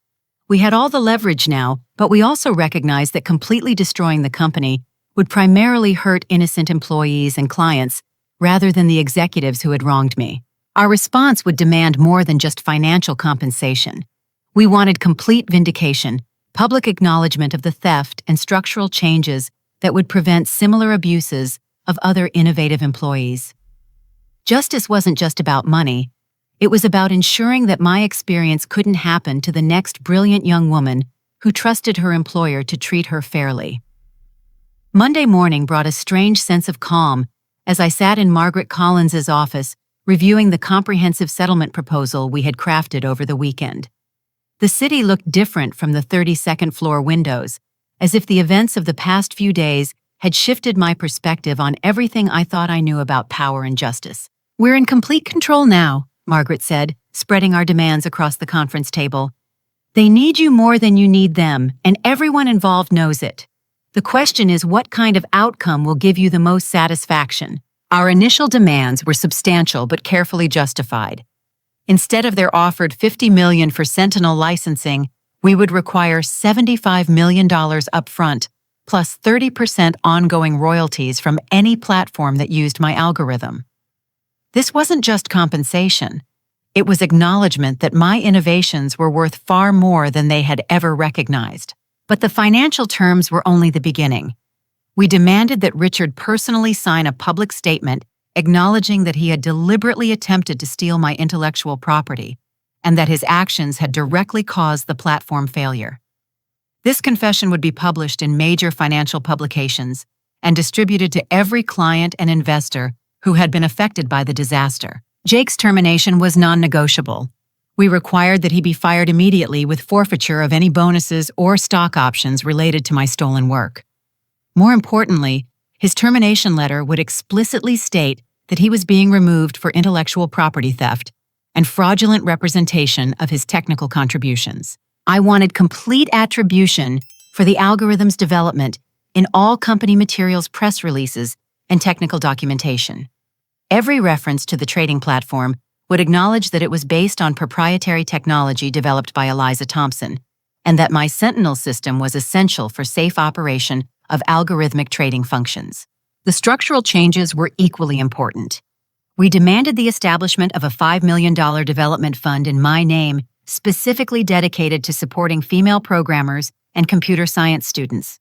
We had all the leverage now, but we also recognized that completely destroying the company would primarily hurt innocent employees and clients rather than the executives who had wronged me. Our response would demand more than just financial compensation. We wanted complete vindication, public acknowledgement of the theft, and structural changes that would prevent similar abuses of other innovative employees. Justice wasn't just about money. It was about ensuring that my experience couldn't happen to the next brilliant young woman who trusted her employer to treat her fairly. Monday morning brought a strange sense of calm as I sat in Margaret Collins's office reviewing the comprehensive settlement proposal we had crafted over the weekend. The city looked different from the 32nd floor windows, as if the events of the past few days had shifted my perspective on everything I thought I knew about power and justice. "We're in complete control now," Margaret said, spreading our demands across the conference table. "They need you more than you need them, and everyone involved knows it. The question is what kind of outcome will give you the most satisfaction." Our initial demands were substantial but carefully justified. Instead of their offered $50 million for Sentinel licensing, we would require $75 million upfront, plus 30% ongoing royalties from any platform that used my algorithm. This wasn't just compensation. It was acknowledgement that my innovations were worth far more than they had ever recognized. But the financial terms were only the beginning. We demanded that Richard personally sign a public statement acknowledging that he had deliberately attempted to steal my intellectual property and that his actions had directly caused the platform failure. This confession would be published in major financial publications and distributed to every client and investor who had been affected by the disaster. Jake's termination was non-negotiable. We required that he be fired immediately with forfeiture of any bonuses or stock options related to my stolen work. More importantly, his termination letter would explicitly state that he was being removed for intellectual property theft and fraudulent representation of his technical contributions. I wanted complete attribution for the algorithm's development in all company materials, press releases, and technical documentation. Every reference to the trading platform would acknowledge that it was based on proprietary technology developed by Eliza Thompson, and that my Sentinel system was essential for safe operation of algorithmic trading functions. The structural changes were equally important. We demanded the establishment of a $5 million development fund in my name, specifically dedicated to supporting female programmers and computer science students.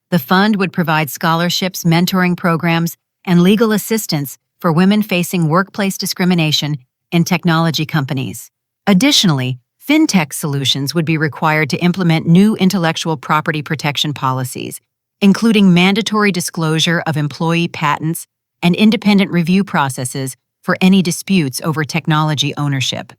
The fund would provide scholarships, mentoring programs, and legal assistance for women facing workplace discrimination in technology companies. Additionally, fintech solutions would be required to implement new intellectual property protection policies, including mandatory disclosure of employee patents and independent review processes for any disputes over technology ownership.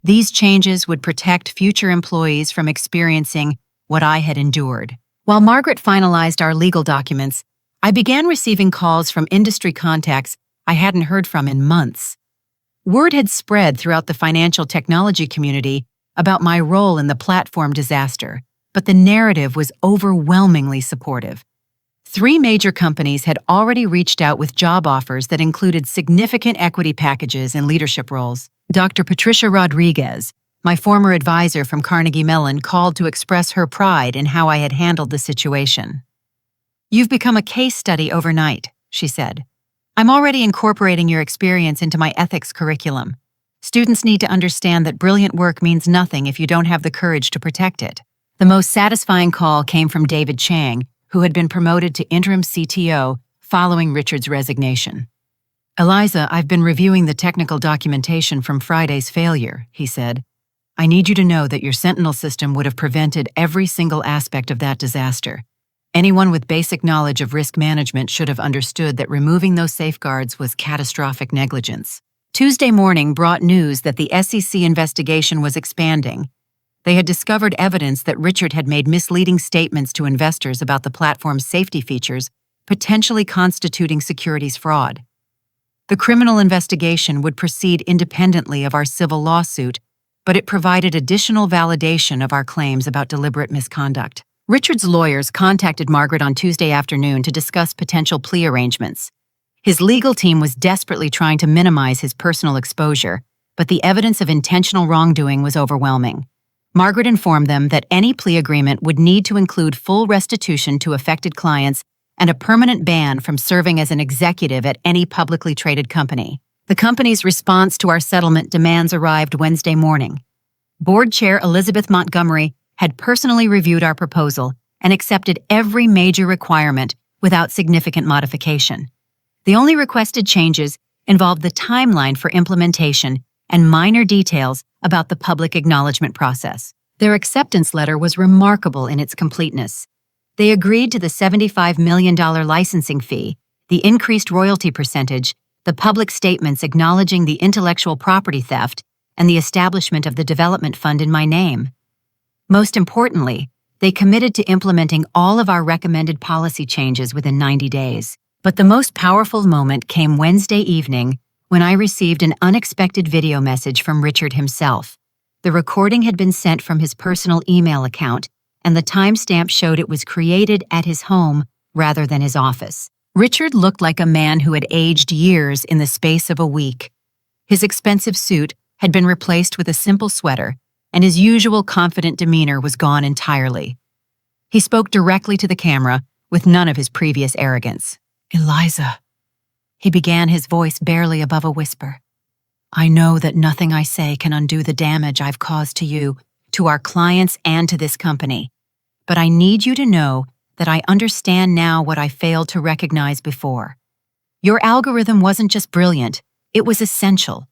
These changes would protect future employees from experiencing what I had endured. While Margaret finalized our legal documents, I began receiving calls from industry contacts I hadn't heard from in months. Word had spread throughout the financial technology community about my role in the platform disaster, but the narrative was overwhelmingly supportive. 3 major companies had already reached out with job offers that included significant equity packages and leadership roles. Dr. Patricia Rodriguez, my former advisor from Carnegie Mellon, called to express her pride in how I had handled the situation. "You've become a case study overnight," she said. "I'm already incorporating your experience into my ethics curriculum. Students need to understand that brilliant work means nothing if you don't have the courage to protect it." The most satisfying call came from David Chang, who had been promoted to interim CTO following Richard's resignation. "Eliza, I've been reviewing the technical documentation from Friday's failure," he said. I need you to know that your Sentinel system would have prevented every single aspect of that disaster. Anyone with basic knowledge of risk management should have understood that removing those safeguards was catastrophic negligence. Tuesday morning brought news that the SEC investigation was expanding. They had discovered evidence that Richard had made misleading statements to investors about the platform's safety features, potentially constituting securities fraud. The criminal investigation would proceed independently of our civil lawsuit, but it provided additional validation of our claims about deliberate misconduct. Richard's lawyers contacted Margaret on Tuesday afternoon to discuss potential plea arrangements. His legal team was desperately trying to minimize his personal exposure, but the evidence of intentional wrongdoing was overwhelming. Margaret informed them that any plea agreement would need to include full restitution to affected clients and a permanent ban from serving as an executive at any publicly traded company. The company's response to our settlement demands arrived Wednesday morning. Board Chair Elizabeth Montgomery had personally reviewed our proposal and accepted every major requirement without significant modification. The only requested changes involved the timeline for implementation and minor details about the public acknowledgement process. Their acceptance letter was remarkable in its completeness. They agreed to the $75 million licensing fee, the increased royalty percentage, the public statements acknowledging the intellectual property theft, and the establishment of the development fund in my name. Most importantly, they committed to implementing all of our recommended policy changes within 90 days. But the most powerful moment came Wednesday evening when I received an unexpected video message from Richard himself. The recording had been sent from his personal email account, and the timestamp showed it was created at his home rather than his office. Richard looked like a man who had aged years in the space of a week. His expensive suit had been replaced with a simple sweater, and his usual confident demeanor was gone entirely. He spoke directly to the camera with none of his previous arrogance. "Eliza," he began, his voice barely above a whisper. "I know that nothing I say can undo the damage I've caused to you, to our clients, and to this company. But I need you to know that I understand now what I failed to recognize before. Your algorithm wasn't just brilliant, it was essential.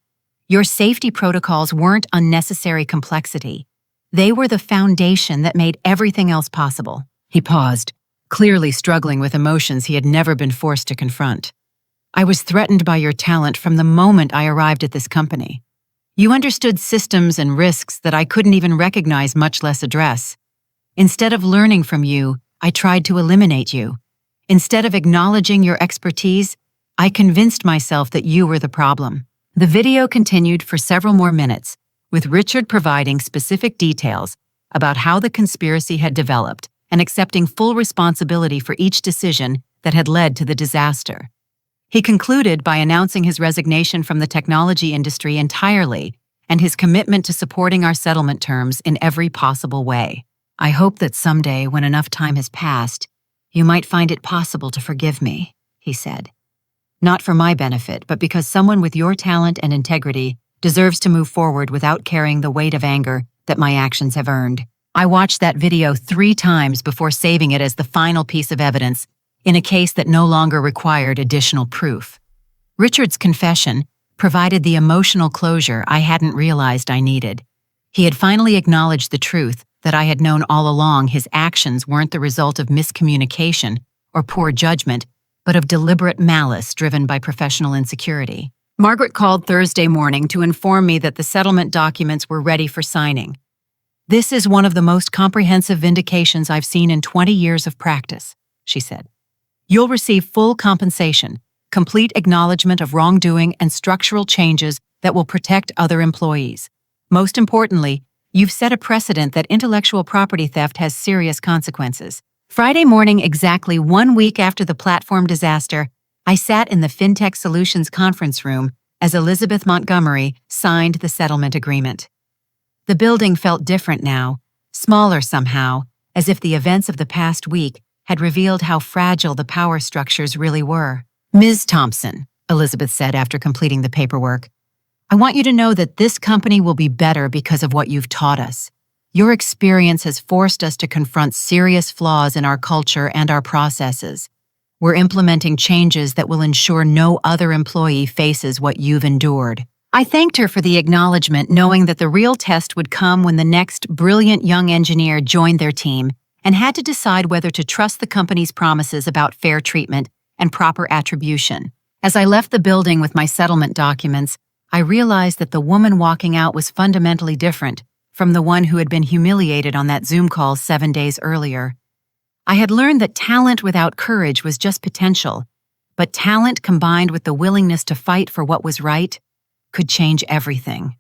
Your safety protocols weren't unnecessary complexity. They were the foundation that made everything else possible." He paused, clearly struggling with emotions he had never been forced to confront. "I was threatened by your talent from the moment I arrived at this company. You understood systems and risks that I couldn't even recognize, much less address. Instead of learning from you, I tried to eliminate you. Instead of acknowledging your expertise, I convinced myself that you were the problem." The video continued for several more minutes, with Richard providing specific details about how the conspiracy had developed and accepting full responsibility for each decision that had led to the disaster. He concluded by announcing his resignation from the technology industry entirely and his commitment to supporting our settlement terms in every possible way. "I hope that someday, when enough time has passed, you might find it possible to forgive me," he said. "Not for my benefit, but because someone with your talent and integrity deserves to move forward without carrying the weight of anger that my actions have earned." I watched that video 3 times before saving it as the final piece of evidence in a case that no longer required additional proof. Richard's confession provided the emotional closure I hadn't realized I needed. He had finally acknowledged the truth that I had known all along: his actions weren't the result of miscommunication or poor judgment, but of deliberate malice driven by professional insecurity. Margaret called Thursday morning to inform me that the settlement documents were ready for signing. "This is one of the most comprehensive vindications I've seen in 20 years of practice," she said. "You'll receive full compensation, complete acknowledgement of wrongdoing, and structural changes that will protect other employees. Most importantly, you've set a precedent that intellectual property theft has serious consequences." Friday morning, exactly 1 week after the platform disaster, I sat in the FinTech Solutions conference room as Elizabeth Montgomery signed the settlement agreement. The building felt different now, smaller somehow, as if the events of the past week had revealed how fragile the power structures really were. "Ms. Thompson," Elizabeth said after completing the paperwork, "I want you to know that this company will be better because of what you've taught us. Your experience has forced us to confront serious flaws in our culture and our processes. We're implementing changes that will ensure no other employee faces what you've endured." I thanked her for the acknowledgement, knowing that the real test would come when the next brilliant young engineer joined their team and had to decide whether to trust the company's promises about fair treatment and proper attribution. As I left the building with my settlement documents, I realized that the woman walking out was fundamentally different from the one who had been humiliated on that Zoom call 7 days earlier. I had learned that talent without courage was just potential, but talent combined with the willingness to fight for what was right could change everything.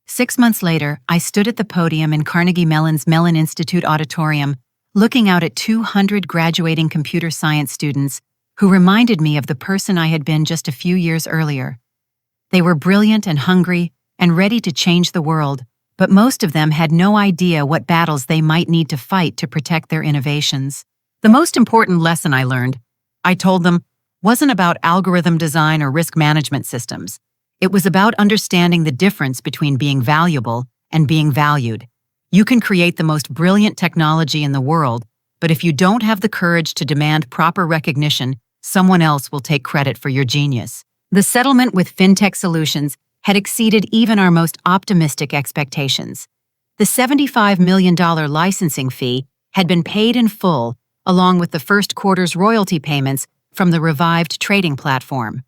6 months later, I stood at the podium in Carnegie Mellon's Mellon Institute auditorium, looking out at 200 graduating computer science students who reminded me of the person I had been just a few years earlier. They were brilliant and hungry and ready to change the world, but most of them had no idea what battles they might need to fight to protect their innovations. The most important lesson I learned, I told them, wasn't about algorithm design or risk management systems. It was about understanding the difference between being valuable and being valued. You can create the most brilliant technology in the world, but if you don't have the courage to demand proper recognition, someone else will take credit for your genius. The settlement with FinTech Solutions had exceeded even our most optimistic expectations. The $75 million licensing fee had been paid in full, along with the first quarter's royalty payments from the revived trading platform.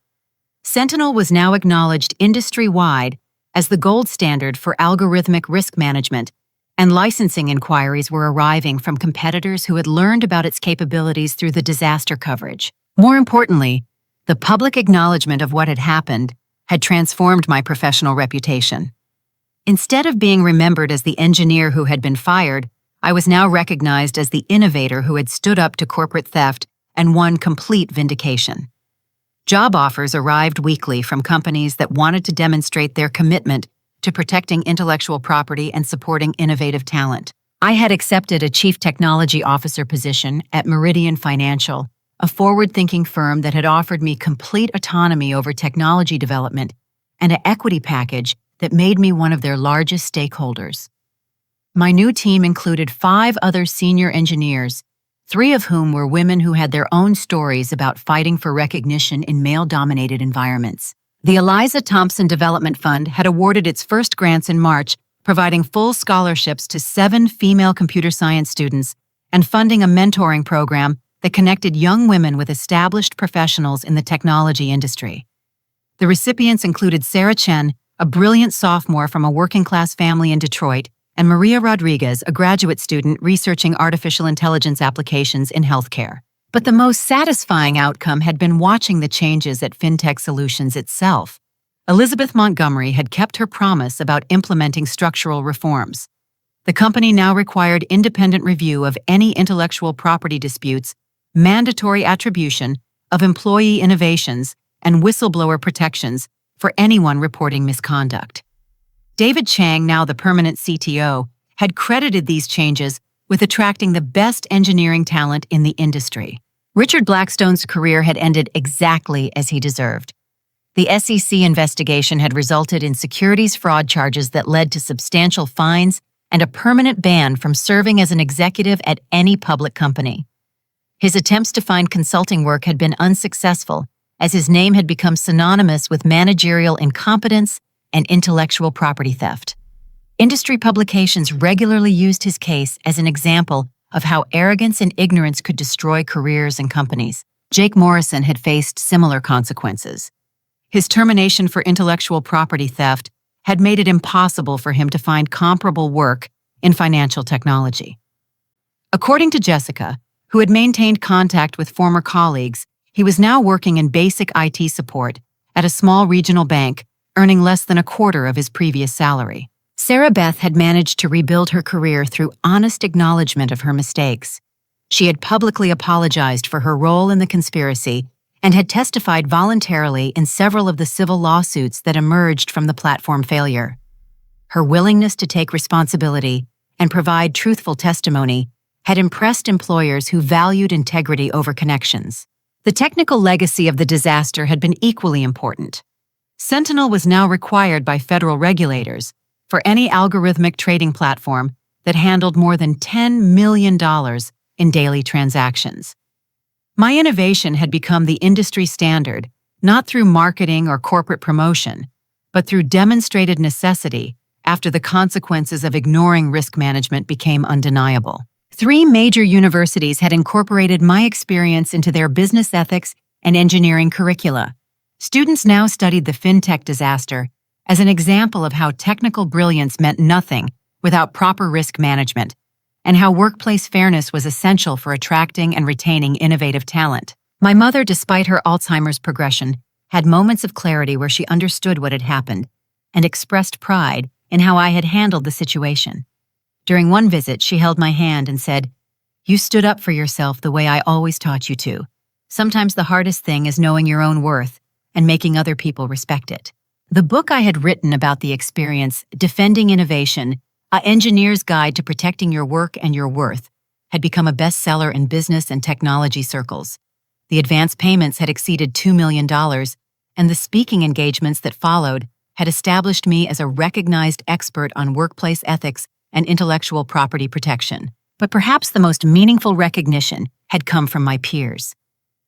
Sentinel was now acknowledged industry-wide as the gold standard for algorithmic risk management, and licensing inquiries were arriving from competitors who had learned about its capabilities through the disaster coverage. More importantly, the public acknowledgement of what had happened had transformed my professional reputation. Instead of being remembered as the engineer who had been fired, I was now recognized as the innovator who had stood up to corporate theft and won complete vindication. Job offers arrived weekly from companies that wanted to demonstrate their commitment to protecting intellectual property and supporting innovative talent. I had accepted a chief technology officer position at Meridian Financial, a forward-thinking firm that had offered me complete autonomy over technology development and an equity package that made me one of their largest stakeholders. My new team included 5 other senior engineers, 3 of whom were women who had their own stories about fighting for recognition in male-dominated environments. The Eliza Thompson Development Fund had awarded its first grants in March, providing full scholarships to 7 female computer science students and funding a mentoring program that connected young women with established professionals in the technology industry. The recipients included Sarah Chen, a brilliant sophomore from a working-class family in Detroit, and Maria Rodriguez, a graduate student researching artificial intelligence applications in healthcare. But the most satisfying outcome had been watching the changes at FinTech Solutions itself. Elizabeth Montgomery had kept her promise about implementing structural reforms. The company now required independent review of any intellectual property disputes, mandatory attribution of employee innovations, and whistleblower protections for anyone reporting misconduct. David Chang, now the permanent CTO, had credited these changes with attracting the best engineering talent in the industry. Richard Blackstone's career had ended exactly as he deserved. The SEC investigation had resulted in securities fraud charges that led to substantial fines and a permanent ban from serving as an executive at any public company. His attempts to find consulting work had been unsuccessful, as his name had become synonymous with managerial incompetence and intellectual property theft. Industry publications regularly used his case as an example of how arrogance and ignorance could destroy careers and companies. Jake Morrison had faced similar consequences. His termination for intellectual property theft had made it impossible for him to find comparable work in financial technology. According to Jessica, who had maintained contact with former colleagues, he was now working in basic IT support at a small regional bank, earning less than a quarter of his previous salary. Sarah Beth had managed to rebuild her career through honest acknowledgement of her mistakes. She had publicly apologized for her role in the conspiracy and had testified voluntarily in several of the civil lawsuits that emerged from the platform failure. Her willingness to take responsibility and provide truthful testimony had impressed employers who valued integrity over connections. The technical legacy of the disaster had been equally important. Sentinel was now required by federal regulators for any algorithmic trading platform that handled more than $10 million in daily transactions. My innovation had become the industry standard, not through marketing or corporate promotion, but through demonstrated necessity after the consequences of ignoring risk management became undeniable. 3 major universities had incorporated my experience into their business ethics and engineering curricula. Students now studied the fintech disaster as an example of how technical brilliance meant nothing without proper risk management, and how workplace fairness was essential for attracting and retaining innovative talent. My mother, despite her Alzheimer's progression, had moments of clarity where she understood what had happened and expressed pride in how I had handled the situation. During one visit, she held my hand and said, "You stood up for yourself the way I always taught you to. Sometimes the hardest thing is knowing your own worth and making other people respect it." The book I had written about the experience, Defending Innovation, An Engineer's Guide to Protecting Your Work and Your Worth, had become a bestseller in business and technology circles. The advance payments had exceeded $2 million, and the speaking engagements that followed had established me as a recognized expert on workplace ethics and intellectual property protection. But perhaps the most meaningful recognition had come from my peers.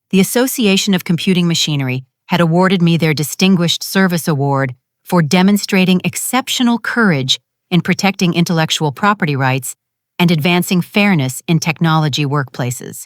The Association of Computing Machinery had awarded me their Distinguished Service Award for demonstrating exceptional courage in protecting intellectual property rights and advancing fairness in technology workplaces.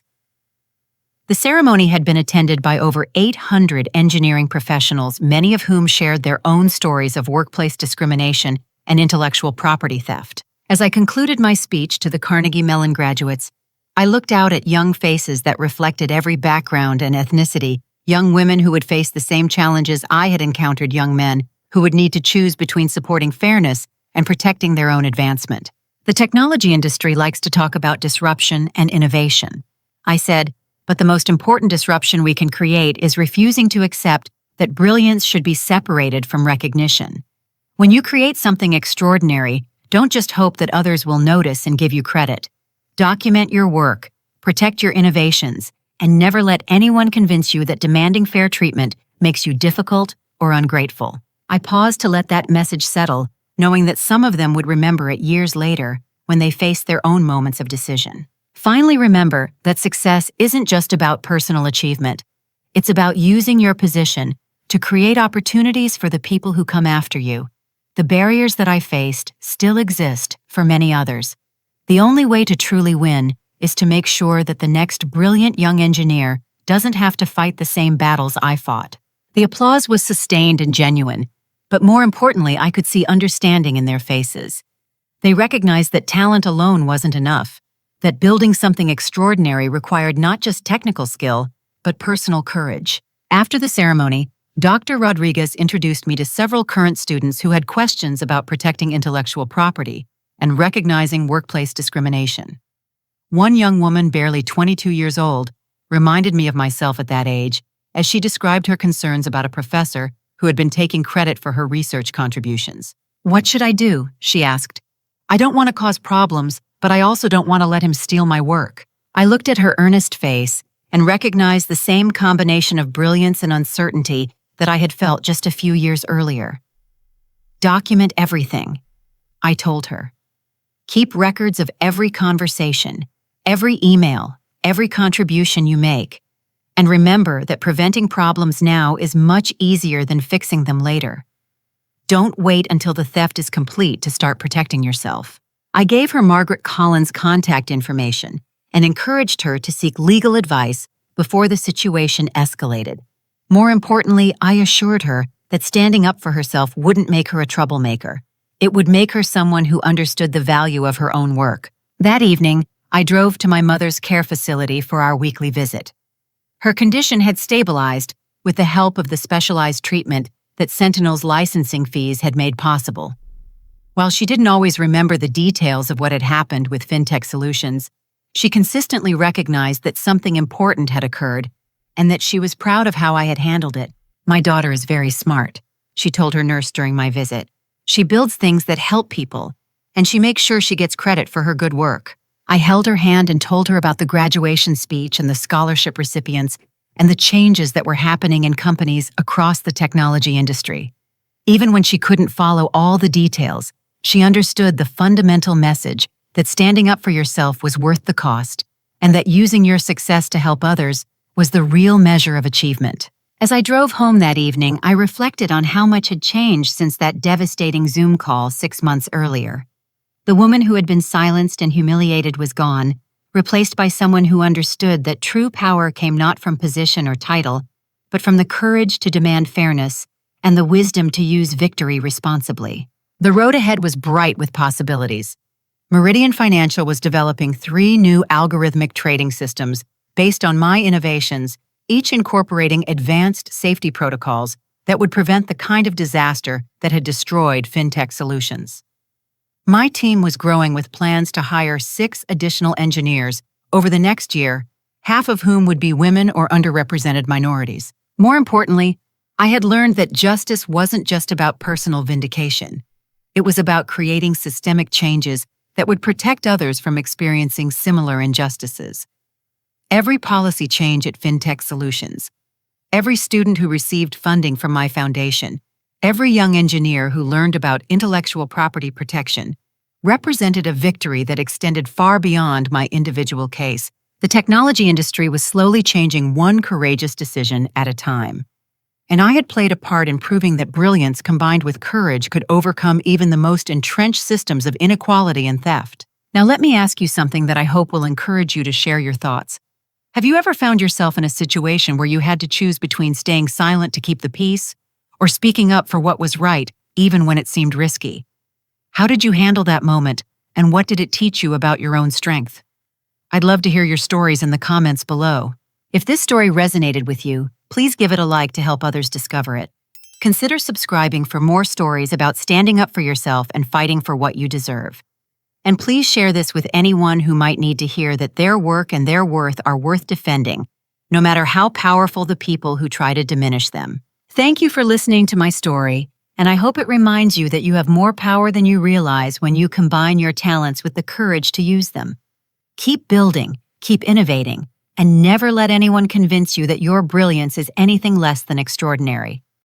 The ceremony had been attended by over 800 engineering professionals, many of whom shared their own stories of workplace discrimination and intellectual property theft. As I concluded my speech to the Carnegie Mellon graduates, I looked out at young faces that reflected every background and ethnicity, young women who would face the same challenges I had encountered, young men who would need to choose between supporting fairness and protecting their own advancement. The technology industry likes to talk about disruption and innovation. I said, but the most important disruption we can create is refusing to accept that brilliance should be separated from recognition. When you create something extraordinary, don't just hope that others will notice and give you credit. Document your work, protect your innovations, and never let anyone convince you that demanding fair treatment makes you difficult or ungrateful. I paused to let that message settle, knowing that some of them would remember it years later when they faced their own moments of decision. Finally, remember that success isn't just about personal achievement. It's about using your position to create opportunities for the people who come after you. The barriers that I faced still exist for many others. The only way to truly win is to make sure that the next brilliant young engineer doesn't have to fight the same battles I fought. The applause was sustained and genuine, but more importantly, I could see understanding in their faces. They recognized that talent alone wasn't enough, that building something extraordinary required not just technical skill, but personal courage. After the ceremony, Dr. Rodriguez introduced me to several current students who had questions about protecting intellectual property and recognizing workplace discrimination. One young woman, barely 22 years old, reminded me of myself at that age as she described her concerns about a professor who had been taking credit for her research contributions. "What should I do?" she asked. "I don't want to cause problems, but I also don't want to let him steal my work." I looked at her earnest face and recognized the same combination of brilliance and uncertainty that I had felt just a few years earlier. "Document everything," I told her. "Keep records of every conversation, every email, every contribution you make. And remember that preventing problems now is much easier than fixing them later. Don't wait until the theft is complete to start protecting yourself." I gave her Margaret Collins' contact information and encouraged her to seek legal advice before the situation escalated. More importantly, I assured her that standing up for herself wouldn't make her a troublemaker. It would make her someone who understood the value of her own work. That evening, I drove to my mother's care facility for our weekly visit. Her condition had stabilized with the help of the specialized treatment that Sentinel's licensing fees had made possible. While she didn't always remember the details of what had happened with FinTech Solutions, she consistently recognized that something important had occurred and that she was proud of how I had handled it. "My daughter is very smart," she told her nurse during my visit. "She builds things that help people, and she makes sure she gets credit for her good work." I held her hand and told her about the graduation speech and the scholarship recipients and the changes that were happening in companies across the technology industry. Even when she couldn't follow all the details, she understood the fundamental message that standing up for yourself was worth the cost and that using your success to help others was the real measure of achievement. As I drove home that evening, I reflected on how much had changed since that devastating Zoom call 6 months earlier. The woman who had been silenced and humiliated was gone, replaced by someone who understood that true power came not from position or title, but from the courage to demand fairness and the wisdom to use victory responsibly. The road ahead was bright with possibilities. Meridian Financial was developing 3 new algorithmic trading systems based on my innovations, each incorporating advanced safety protocols that would prevent the kind of disaster that had destroyed fintech solutions. My team was growing with plans to hire 6 additional engineers over the next year, half of whom would be women or underrepresented minorities. More importantly, I had learned that justice wasn't just about personal vindication. It was about creating systemic changes that would protect others from experiencing similar injustices. Every policy change at FinTech Solutions, every student who received funding from my foundation, every young engineer who learned about intellectual property protection, represented a victory that extended far beyond my individual case. The technology industry was slowly changing one courageous decision at a time. And I had played a part in proving that brilliance combined with courage could overcome even the most entrenched systems of inequality and theft. Now let me ask you something that I hope will encourage you to share your thoughts. Have you ever found yourself in a situation where you had to choose between staying silent to keep the peace or speaking up for what was right, even when it seemed risky? How did you handle that moment, and what did it teach you about your own strength? I'd love to hear your stories in the comments below. If this story resonated with you, please give it a like to help others discover it. Consider subscribing for more stories about standing up for yourself and fighting for what you deserve. And please share this with anyone who might need to hear that their work and their worth are worth defending, no matter how powerful the people who try to diminish them. Thank you for listening to my story, and I hope it reminds you that you have more power than you realize when you combine your talents with the courage to use them. Keep building, keep innovating, and never let anyone convince you that your brilliance is anything less than extraordinary.